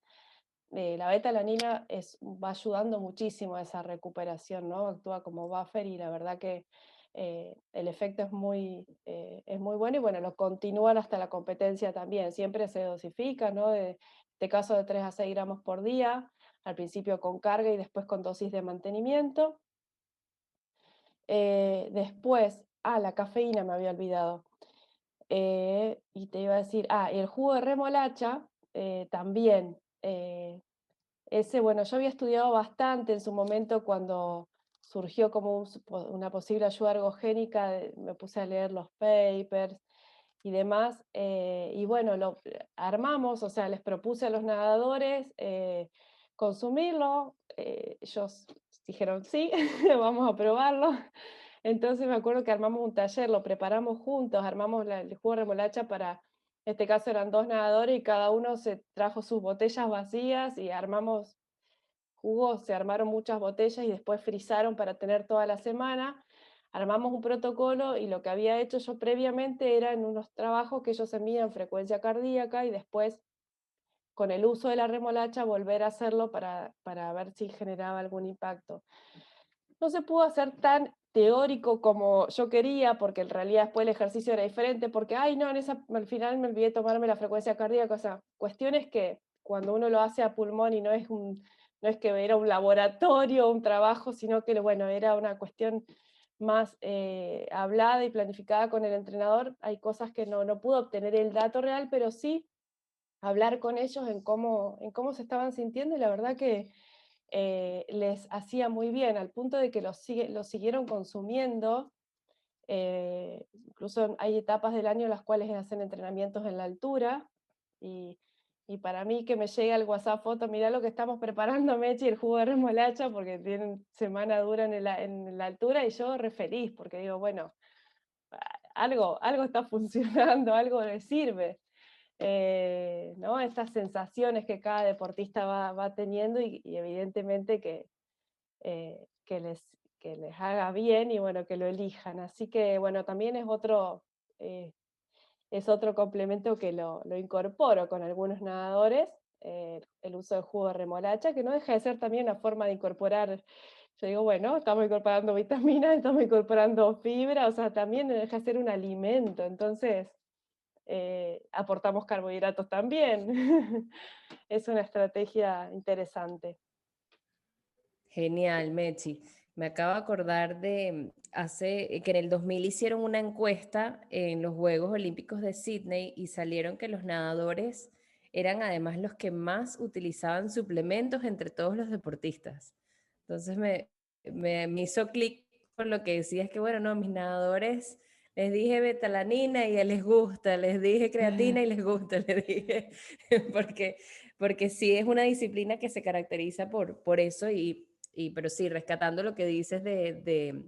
la beta-alanina va ayudando muchísimo a esa recuperación, ¿no? Actúa como buffer y la verdad que el efecto es muy bueno y bueno, lo continúan hasta la competencia también. Siempre se dosifica, ¿no? De este caso de 3 a 6 gramos por día, al principio con carga y después con dosis de mantenimiento. Después, la cafeína me había olvidado. Y te iba a decir, el jugo de remolacha también. Ese, bueno, yo había estudiado bastante en su momento cuando surgió como una posible ayuda ergogénica, me puse a leer los papers y demás, y bueno, lo armamos, o sea, les propuse a los nadadores consumirlo, ellos dijeron sí, vamos a probarlo, entonces me acuerdo que armamos un taller, lo preparamos juntos, armamos el jugo de remolacha para, en este caso eran 2 nadadores y cada uno se trajo sus botellas vacías y armamos jugos, se armaron muchas botellas y después frizaron para tener toda la semana. Armamos un protocolo y lo que había hecho yo previamente era en unos trabajos que ellos envían frecuencia cardíaca y después con el uso de la remolacha volver a hacerlo para ver si generaba algún impacto. No se pudo hacer tan teórico como yo quería, porque en realidad después el ejercicio era diferente, porque, ay, no, al final me olvidé tomarme la frecuencia cardíaca, o sea, cuestiones que cuando uno lo hace a pulmón y no es que era un laboratorio, un trabajo, sino que, bueno, era una cuestión más hablada y planificada con el entrenador, hay cosas que no pudo obtener el dato real, pero sí hablar con ellos en cómo se estaban sintiendo, y la verdad que les hacía muy bien, al punto de que lo siguieron consumiendo. Incluso hay etapas del año en las cuales hacen entrenamientos en la altura, y, y para mí que me llegue al WhatsApp foto, mirá lo que estamos preparando Mechi, el jugo de remolacha, porque tienen semana dura en la altura, y yo re feliz, porque digo, bueno, algo está funcionando, algo le sirve. ¿No? Estas sensaciones que cada deportista va teniendo y evidentemente que les haga bien y bueno, que lo elijan. Así que bueno, también eh, es otro complemento que lo incorporo con algunos nadadores, el uso de jugo de remolacha, que no deja de ser también una forma de incorporar. Yo digo, bueno, estamos incorporando vitaminas, estamos incorporando fibra, o sea, también deja de ser un alimento, entonces aportamos carbohidratos también. Es una estrategia interesante. Genial, Mechi. Me acabo de acordar de que en el 2000 hicieron una encuesta en los Juegos Olímpicos de Sydney y salieron que los nadadores eran además los que más utilizaban suplementos entre todos los deportistas. Entonces me hizo clic con lo que decías que, bueno, no, mis nadadores, les dije betalanina y a les gusta, les dije creatina y les gusta, les dije, porque, porque sí es una disciplina que se caracteriza por eso pero sí, rescatando lo que dices de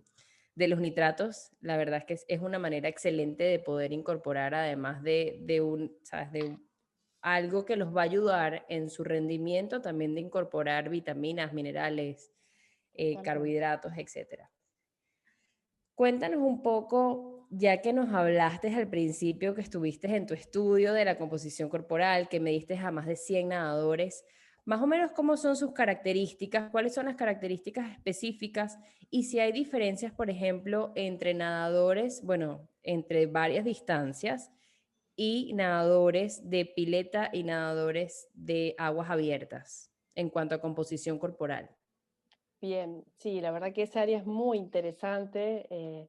los nitratos, la verdad es que es una manera excelente de poder incorporar, además ¿sabes? Algo que los va a ayudar en su rendimiento, también de incorporar vitaminas, minerales, Tal cual. carbohidratos, etcétera. Cuéntanos un poco, ya que nos hablaste al principio que estuviste en tu estudio de la composición corporal, que mediste a más de 100 nadadores, más o menos cómo son sus características, cuáles son las características específicas y si hay diferencias, por ejemplo, entre nadadores, bueno, entre varias distancias y nadadores de pileta y nadadores de aguas abiertas en cuanto a composición corporal. Bien, sí, la verdad que esa área es muy interesante.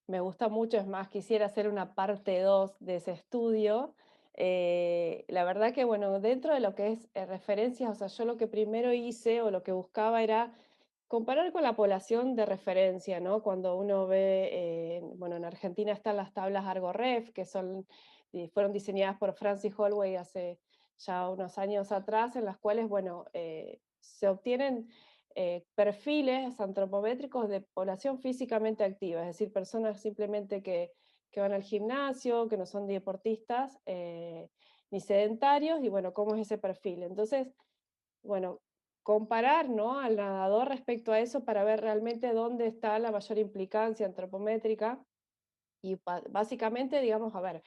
Me gusta mucho, es más, quisiera hacer una parte 2 de ese estudio. La verdad que, bueno, dentro de lo que es referencias, o sea, yo lo que primero hice o lo que buscaba era comparar con la población de referencia, ¿no? Cuando uno ve, bueno, en Argentina están las tablas ArgoRef, que fueron diseñadas por Francis Holloway hace ya unos años atrás, en las cuales, bueno, se obtienen perfiles antropométricos de población físicamente activa, es decir, personas simplemente que van al gimnasio, que no son deportistas ni sedentarios, y bueno, cómo es ese perfil. Entonces, bueno, comparar, ¿no?, al nadador respecto a eso para ver realmente dónde está la mayor implicancia antropométrica y básicamente, digamos, a ver,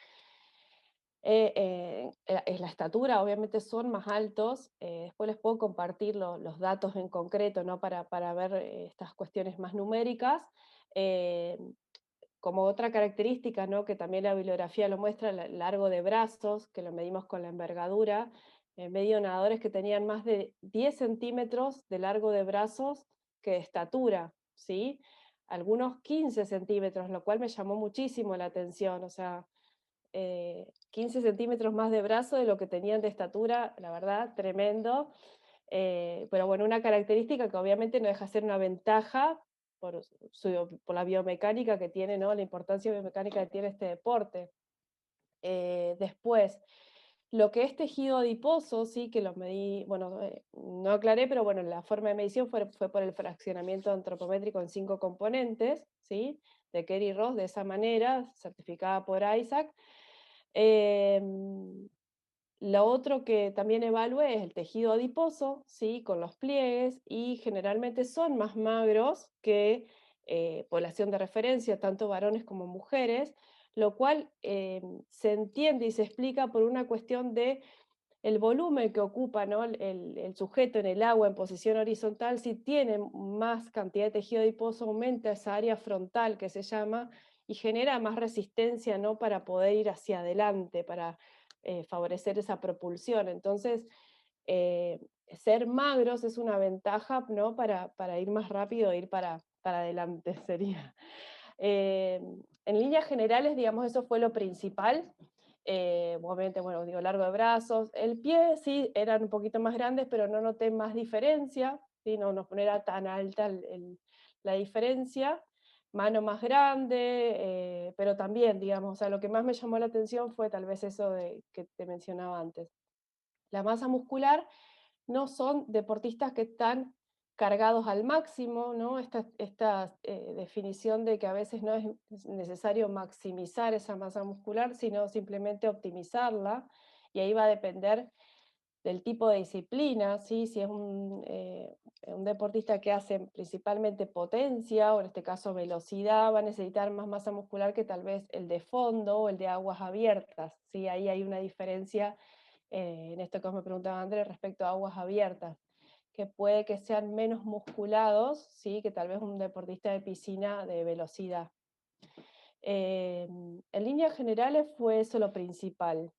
la estatura obviamente son más altos, después les puedo compartir los datos en concreto, ¿no?, para ver estas cuestiones más numéricas. como otra característica, ¿no? Que también la bibliografía lo muestra, el largo de brazos, que lo medimos con la envergadura, medio nadadores que tenían más de 10 centímetros de largo de brazos que de estatura, ¿sí? Algunos 15 centímetros, lo cual me llamó muchísimo la atención, o sea, 15 centímetros más de brazo de lo que tenían de estatura, la verdad, tremendo. Pero bueno, una característica que obviamente no deja de ser una ventaja por la biomecánica que tiene, ¿no? La importancia biomecánica que tiene este deporte. Después, lo que es tejido adiposo, sí, que lo medí, bueno, no aclaré, pero bueno, la forma de medición fue por el fraccionamiento antropométrico en 5 componentes, ¿sí? De Kerry Ross, de esa manera, certificada por Isaac. Em, lo otro que también evalué es el tejido adiposo, ¿sí? Con los pliegues, y generalmente son más magros que población de referencia, tanto varones como mujeres, lo cual se entiende y se explica por una cuestión de el volumen que ocupa, ¿no? El sujeto en el agua en posición horizontal. Si tiene más cantidad de tejido adiposo, aumenta esa área frontal que se llama y genera más resistencia, ¿no? Para poder ir hacia adelante, para favorecer esa propulsión. Entonces, eh, ser magros es una ventaja, ¿no? Para ir más rápido, ir para adelante sería. Eh, en líneas generales, digamos, eso fue lo principal. Obviamente, bueno, digo, largo de brazos. El pie sí, eran un poquito más grandes, pero no noté más diferencia, ¿sí? No era tan alta la diferencia. Mano más grande, pero también, digamos, o sea, lo que más me llamó la atención fue tal vez eso que te mencionaba antes. La masa muscular no son deportistas que están cargados al máximo, ¿no? Esta definición de que a veces no es necesario maximizar esa masa muscular, sino simplemente optimizarla, y ahí va a depender del tipo de disciplina, ¿sí? Si es un deportista que hace principalmente potencia, o en este caso velocidad, va a necesitar más masa muscular que tal vez el de fondo o el de aguas abiertas, ¿sí? Ahí hay una diferencia en esto que me preguntaba Andrés respecto a aguas abiertas, que puede que sean menos musculados, ¿sí? Que tal vez un deportista de piscina de velocidad. En líneas generales fue eso lo principal.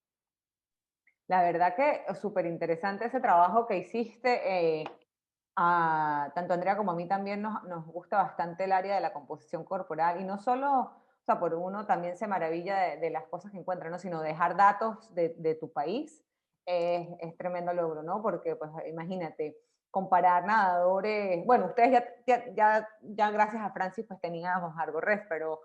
La verdad que súper interesante ese trabajo que hiciste. Tanto a Andrea como a mí también nos gusta bastante el área de la composición corporal, y no solo, o sea, por uno también se maravilla de las cosas que encuentra, ¿no? Sino dejar datos de tu país es tremendo logro, ¿no? Porque, pues, imagínate, comparar nadadores, bueno, ustedes ya gracias a Francis pues teníamos algo ref, pero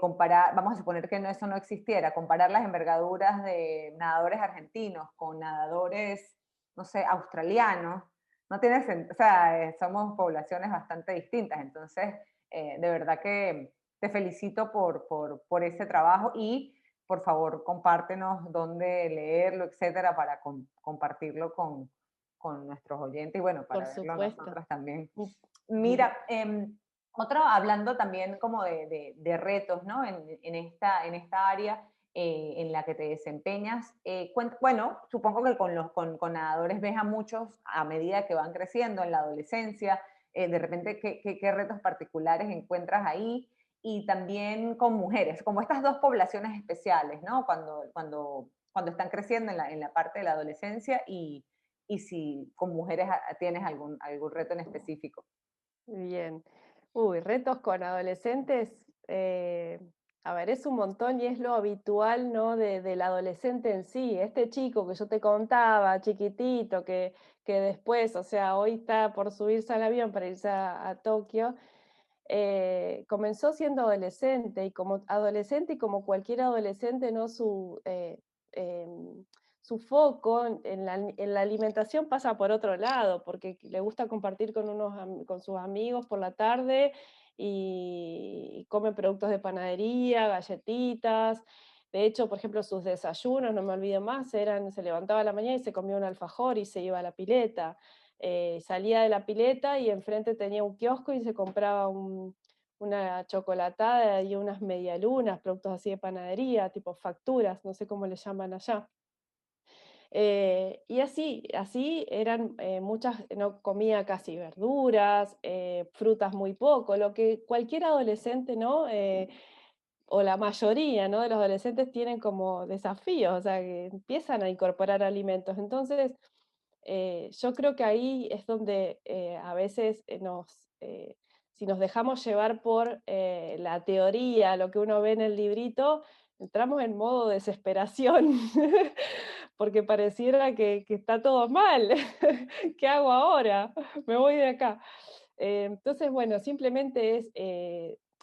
comparar, vamos a suponer que eso no existiera, comparar las envergaduras de nadadores argentinos con nadadores, no sé, australianos, no tiene sentido, o sea, somos poblaciones bastante distintas, entonces, de verdad que te felicito por ese trabajo, y por favor compártenos dónde leerlo, etcétera, para compartirlo con nuestros oyentes y bueno, Por para verlo supuesto. nosotros también. Mira, otro, hablando también como de retos, ¿no? En esta área en la que te desempeñas. Bueno, supongo que con nadadores ves a muchos a medida que van creciendo en la adolescencia. De repente, ¿qué retos particulares encuentras ahí? Y también con mujeres, como estas dos poblaciones especiales, ¿no? Cuando están creciendo en la parte de la adolescencia, y si con mujeres tienes algún reto en específico. Bien. Uy, retos con adolescentes. A ver, es un montón y es lo habitual, ¿no? Del adolescente en sí. Este chico que yo te contaba, chiquitito, que después, o sea, hoy está por subirse al avión para irse a Tokio, comenzó siendo adolescente y como cualquier adolescente, ¿no? Su foco en la alimentación pasa por otro lado, porque le gusta compartir con sus amigos por la tarde y come productos de panadería, galletitas. De hecho, por ejemplo, sus desayunos, no me olvido más, se levantaba a la mañana y se comía un alfajor y se iba a la pileta. Salía de la pileta y enfrente tenía un kiosco y se compraba una chocolatada y unas medialunas, productos así de panadería, tipo facturas, no sé cómo le llaman allá. Y así eran muchas, no comía casi verduras, frutas muy poco, lo que cualquier adolescente, ¿no? o la mayoría, ¿no?, de los adolescentes tienen como desafíos, o sea, que empiezan a incorporar alimentos. Entonces, yo creo que ahí es donde a veces si nos dejamos llevar por la teoría, lo que uno ve en el librito, entramos en modo desesperación, porque pareciera que está todo mal. ¿Qué hago ahora? Me voy de acá. Entonces, bueno, simplemente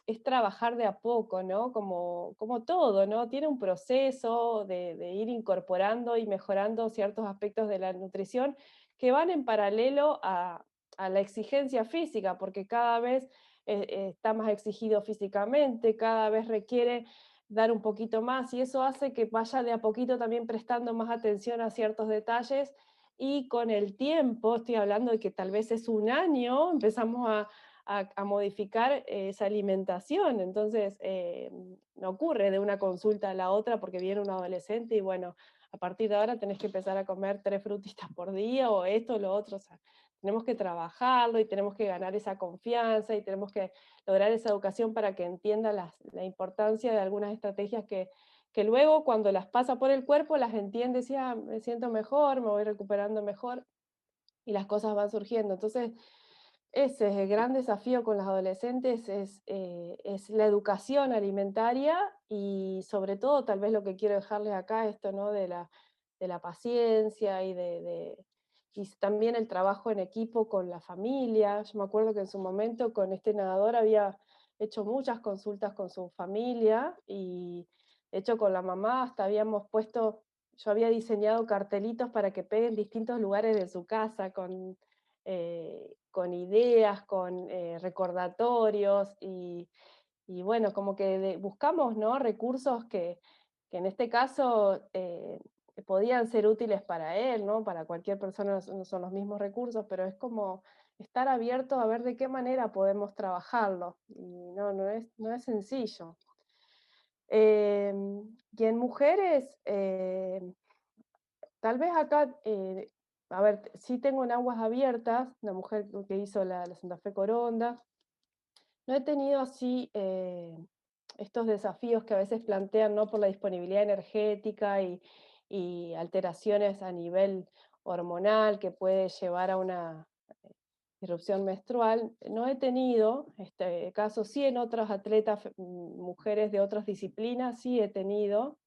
es trabajar de a poco, ¿no? Como todo, ¿no? Tiene un proceso de ir incorporando y mejorando ciertos aspectos de la nutrición que van en paralelo a la exigencia física, porque cada vez está más exigido físicamente, cada vez requiere dar un poquito más y eso hace que vaya de a poquito también prestando más atención a ciertos detalles y con el tiempo, estoy hablando de que tal vez es un año, empezamos a modificar esa alimentación. Entonces, no ocurre de una consulta a la otra porque viene un adolescente y bueno, a partir de ahora tenés que empezar a comer 3 frutitas por día o esto o lo otro. O sea, tenemos que trabajarlo y tenemos que ganar esa confianza y tenemos que lograr esa educación para que entienda la importancia de algunas estrategias que luego cuando las pasa por el cuerpo las entiende, y ah, me siento mejor, me voy recuperando mejor y las cosas van surgiendo. Entonces, ese es el gran desafío con los adolescentes, es la educación alimentaria y sobre todo tal vez lo que quiero dejarles acá, esto, ¿no?, de la paciencia y también el trabajo en equipo con la familia. Yo me acuerdo que en su momento con este nadador había hecho muchas consultas con su familia y de hecho con la mamá hasta habíamos puesto, yo había diseñado cartelitos para que peguen en distintos lugares de su casa con ideas, con recordatorios y bueno, como que buscamos, ¿no?, recursos que en este caso podían ser útiles para él, ¿no? Para cualquier persona no son los mismos recursos, pero es como estar abierto a ver de qué manera podemos trabajarlo. Y no es sencillo. Y en mujeres, tal vez acá, a ver, sí tengo en aguas abiertas, una mujer que hizo la Santa Fe Coronda. No he tenido así estos desafíos que a veces plantean, ¿no?, por la disponibilidad energética y alteraciones a nivel hormonal que puede llevar a una irrupción menstrual. No he tenido este caso, sí en otras atletas, mujeres de otras disciplinas, sí he tenido,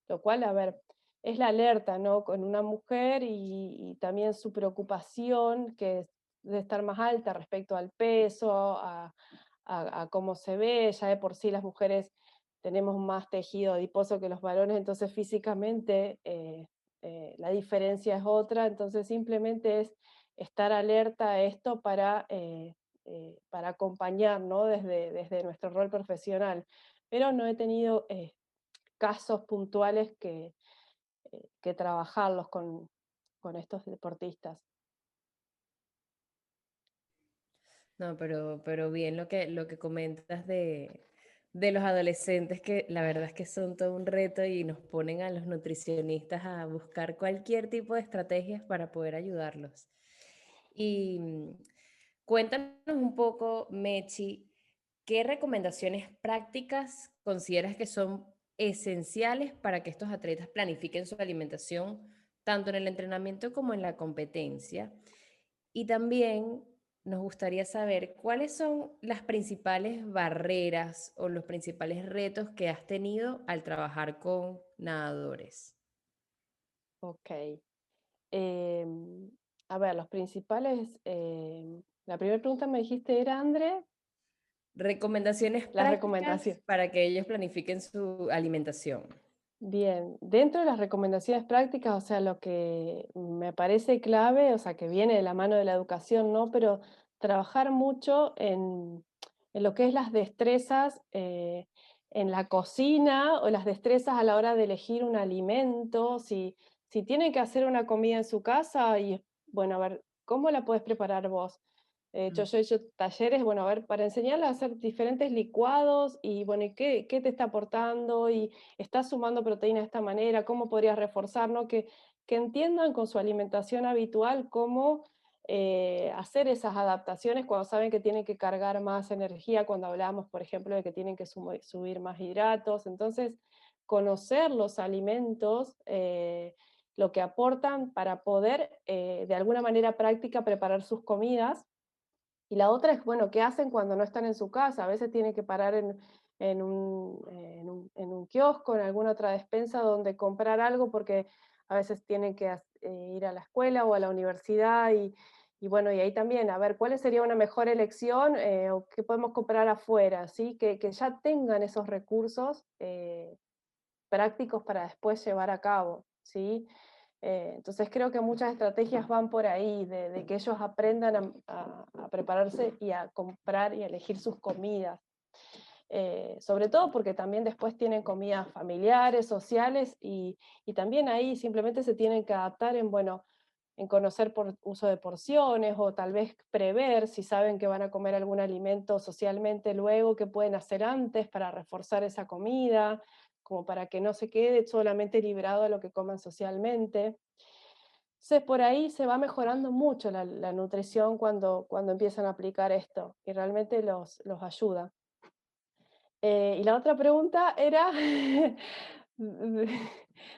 lo cual, a ver, es la alerta, ¿no?, con una mujer y también su preocupación, que es de estar más alta respecto al peso, a cómo se ve. Ya de por sí las mujeres tenemos más tejido adiposo que los varones, entonces físicamente la diferencia es otra, entonces simplemente es estar alerta a esto para acompañar, ¿no?, desde nuestro rol profesional. Pero no he tenido casos puntuales que trabajarlos con estos deportistas. No, pero bien lo que comentas de los adolescentes, que la verdad es que son todo un reto y nos ponen a los nutricionistas a buscar cualquier tipo de estrategias para poder ayudarlos. Y cuéntanos un poco, Mechi, ¿qué recomendaciones prácticas consideras que son esenciales para que estos atletas planifiquen su alimentación, tanto en el entrenamiento como en la competencia? Y también nos gustaría saber cuáles son las principales barreras o los principales retos que has tenido al trabajar con nadadores. Ok. A ver, los principales, la primera pregunta me dijiste era, André, Recomendaciones las prácticas recomendaciones. para que ellos planifiquen su alimentación. Bien, dentro de las recomendaciones prácticas, o sea, lo que me parece clave, o sea, que viene de la mano de la educación, ¿no? Pero trabajar mucho en lo que es las destrezas en la cocina o las destrezas a la hora de elegir un alimento, si tienen que hacer una comida en su casa y, bueno, a ver, ¿cómo la puedes preparar vos? De hecho, Mm. yo he hecho talleres, bueno, a ver, para enseñarles a hacer diferentes licuados y, bueno, ¿y qué te está aportando? Y estás sumando proteína de esta manera, cómo podrías reforzar, ¿no? Que entiendan con su alimentación habitual cómo hacer esas adaptaciones cuando saben que tienen que cargar más energía, cuando hablamos, por ejemplo, de que tienen que subir más hidratos. Entonces, conocer los alimentos, lo que aportan para poder, de alguna manera práctica, preparar sus comidas. Y la otra es, bueno, ¿qué hacen cuando no están en su casa? A veces tienen que parar en un kiosco, en alguna otra despensa donde comprar algo porque a veces tienen que ir a la escuela o a la universidad y bueno, y ahí también, a ver, ¿cuál sería una mejor elección o qué podemos comprar afuera? ¿Sí? Que ya tengan esos recursos prácticos para después llevar a cabo, ¿sí? Entonces creo que muchas estrategias van por ahí, de que ellos aprendan a prepararse y a comprar y a elegir sus comidas. Sobre todo porque también después tienen comidas familiares, sociales, y también ahí simplemente se tienen que adaptar en, bueno, en conocer por uso de porciones o tal vez prever si saben que van a comer algún alimento socialmente luego, qué pueden hacer antes para reforzar esa comida, como para que no se quede solamente librado a lo que coman socialmente. Entonces, por ahí se va mejorando mucho la nutrición cuando empiezan a aplicar esto y realmente los ayuda. Y la otra pregunta era Los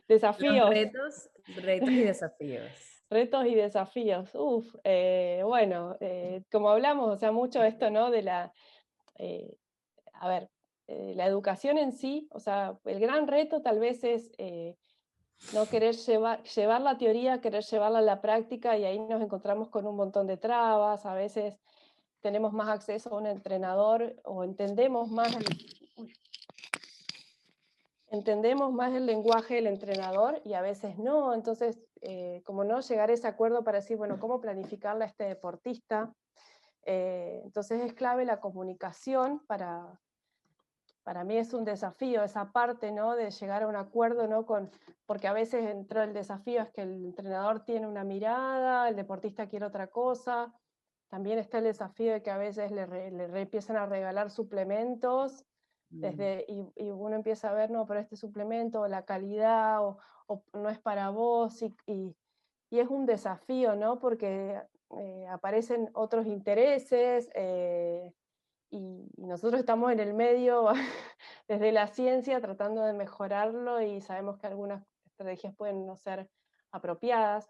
desafíos, retos y desafíos. retos y desafíos. Uf, bueno, como hablamos, o sea, mucho esto, ¿no? Eh, a ver, la educación en sí, o sea, el gran reto tal vez es no querer llevar la teoría, querer llevarla a la práctica, y ahí nos encontramos con un montón de trabas. A veces tenemos más acceso a un entrenador o entendemos más el lenguaje del entrenador y a veces no. Entonces, como no llegar a ese acuerdo para decir, bueno, ¿cómo planificarle a este deportista? Entonces es clave la comunicación para mí es un desafío esa parte, ¿no? De llegar a un acuerdo, ¿no? Porque a veces dentro del desafío es que el entrenador tiene una mirada, el deportista quiere otra cosa. También está el desafío de que a veces le empiezan a regalar suplementos y uno empieza a ver, no, pero este suplemento, la calidad, o no es para vos, y es un desafío, ¿no? Porque aparecen otros intereses, y nosotros estamos en el medio desde la ciencia tratando de mejorarlo y sabemos que algunas estrategias pueden no ser apropiadas.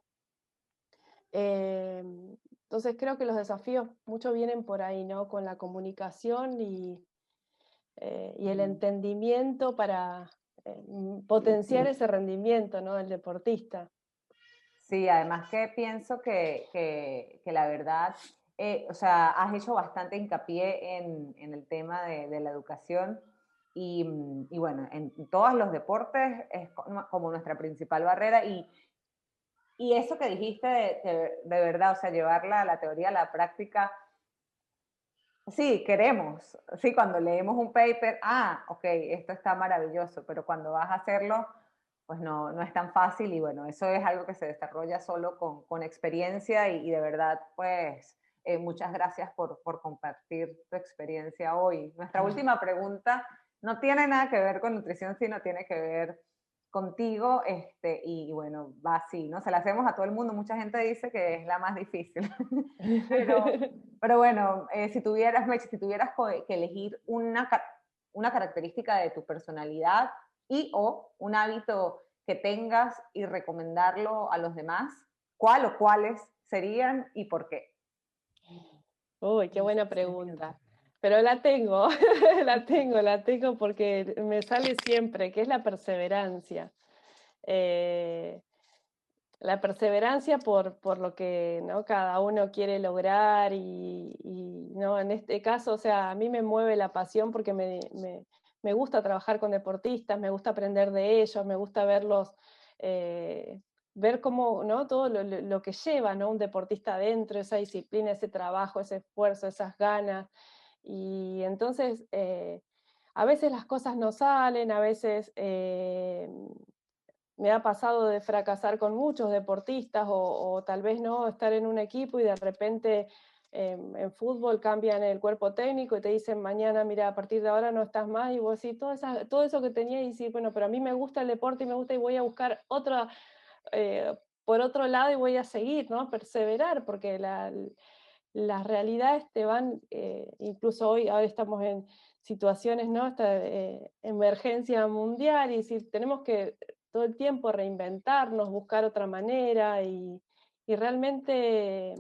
Entonces creo que los desafíos mucho vienen por ahí, ¿no? Con la comunicación y el entendimiento para potenciar ese rendimiento, ¿no? Del deportista. Sí, además que pienso que la verdad, o sea, has hecho bastante hincapié en el tema de la educación y bueno, en todos los deportes es como nuestra principal barrera y eso que dijiste de verdad, o sea, llevarla a la teoría a la práctica, sí, queremos, sí, cuando leemos un paper, ok, esto está maravilloso, pero cuando vas a hacerlo, pues no, no es tan fácil y bueno, eso es algo que se desarrolla solo con experiencia y de verdad, pues, muchas gracias por compartir tu experiencia hoy. Nuestra última pregunta no tiene nada que ver con nutrición, sino tiene que ver contigo, y bueno, va así, ¿no? Se la hacemos a todo el mundo, mucha gente dice que es la más difícil, pero, pero bueno, si tuvieras, Meche, si tuvieras que elegir una característica de tu personalidad y o un hábito que tengas y recomendarlo a los demás, ¿cuál o cuáles serían y por qué? Uy, qué buena pregunta. Pero la tengo, la tengo porque me sale siempre, que es la perseverancia. Eh, la perseverancia por lo que, ¿no? Cada uno quiere lograr y, ¿no? En este caso, o sea, a mí me mueve la pasión porque me gusta trabajar con deportistas, me gusta aprender de ellos, me gusta verlos, ver cómo, ¿no? Todo lo que lleva, ¿no? Un deportista adentro, esa disciplina, ese trabajo, ese esfuerzo, esas ganas. Y entonces, a veces las cosas no salen, a veces me ha pasado de fracasar con muchos deportistas o tal vez no estar en un equipo y de repente en fútbol cambian el cuerpo técnico y te dicen mañana, mira, a partir de ahora no estás más, y vos decís todo eso que tenía y decís, bueno, pero a mí me gusta el deporte y me gusta y voy a buscar otra por otro lado y voy a seguir, ¿no? Perseverar, porque las realidades te van, incluso hoy, ahora estamos en situaciones, ¿no? Esta emergencia mundial, y decir, tenemos que todo el tiempo reinventarnos, buscar otra manera, y realmente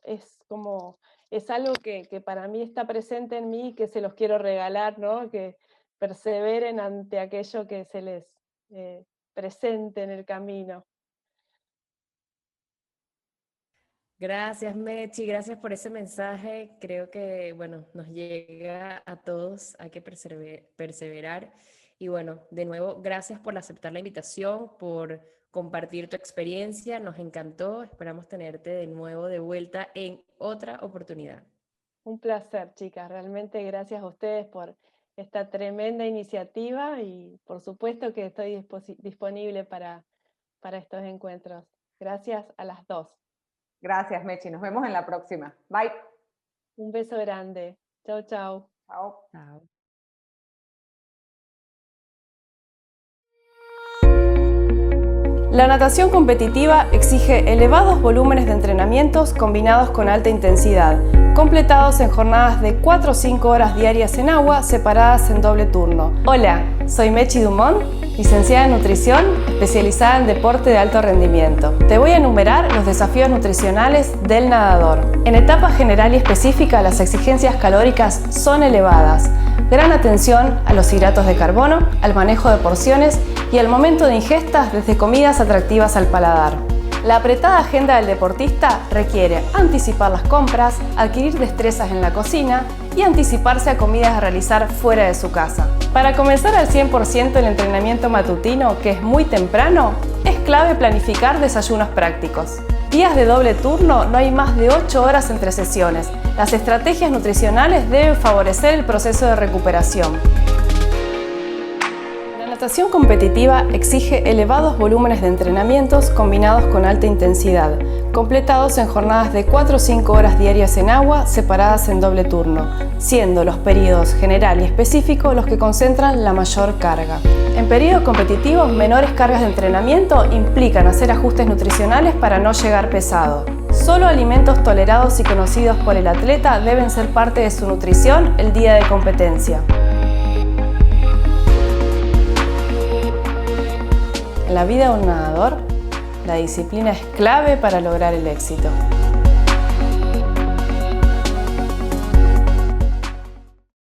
es como, es algo que para mí está presente en mí, que se los quiero regalar, ¿no? Que perseveren ante aquello que se les presente en el camino. Gracias, Mechi, gracias por ese mensaje. Creo que, bueno, nos llega a todos, hay que perseverar. Y bueno, de nuevo, gracias por aceptar la invitación, por compartir tu experiencia. Nos encantó. Esperamos tenerte de nuevo de vuelta en otra oportunidad. Un placer, chicas. Realmente gracias a ustedes por esta tremenda iniciativa, y por supuesto que estoy disponible para estos encuentros. Gracias a las dos. Gracias, Mechi. Nos vemos en la próxima. Bye. Un beso grande. Chau, chau. Chao. Chao. La natación competitiva exige elevados volúmenes de entrenamientos combinados con alta intensidad, completados en jornadas de 4 o 5 horas diarias en agua, separadas en doble turno. Hola, soy Mechi Dumont, licenciada en nutrición, especializada en deporte de alto rendimiento. Te voy a enumerar los desafíos nutricionales del nadador. En etapa general y específica, las exigencias calóricas son elevadas. Gran atención a los hidratos de carbono, al manejo de porciones y al momento de ingestas desde comidas atractivas al paladar. La apretada agenda del deportista requiere anticipar las compras, adquirir destrezas en la cocina y anticiparse a comidas a realizar fuera de su casa. Para comenzar al 100% el entrenamiento matutino, que es muy temprano, es clave planificar desayunos prácticos. Días de doble turno, no hay más de 8 horas entre sesiones. Las estrategias nutricionales deben favorecer el proceso de recuperación. La natación competitiva exige elevados volúmenes de entrenamientos combinados con alta intensidad, completados en jornadas de 4 o 5 horas diarias en agua, separadas en doble turno, siendo los periodos general y específico los que concentran la mayor carga. En periodos competitivos, menores cargas de entrenamiento implican hacer ajustes nutricionales para no llegar pesado. Solo alimentos tolerados y conocidos por el atleta deben ser parte de su nutrición el día de competencia. En la vida de un nadador, la disciplina es clave para lograr el éxito.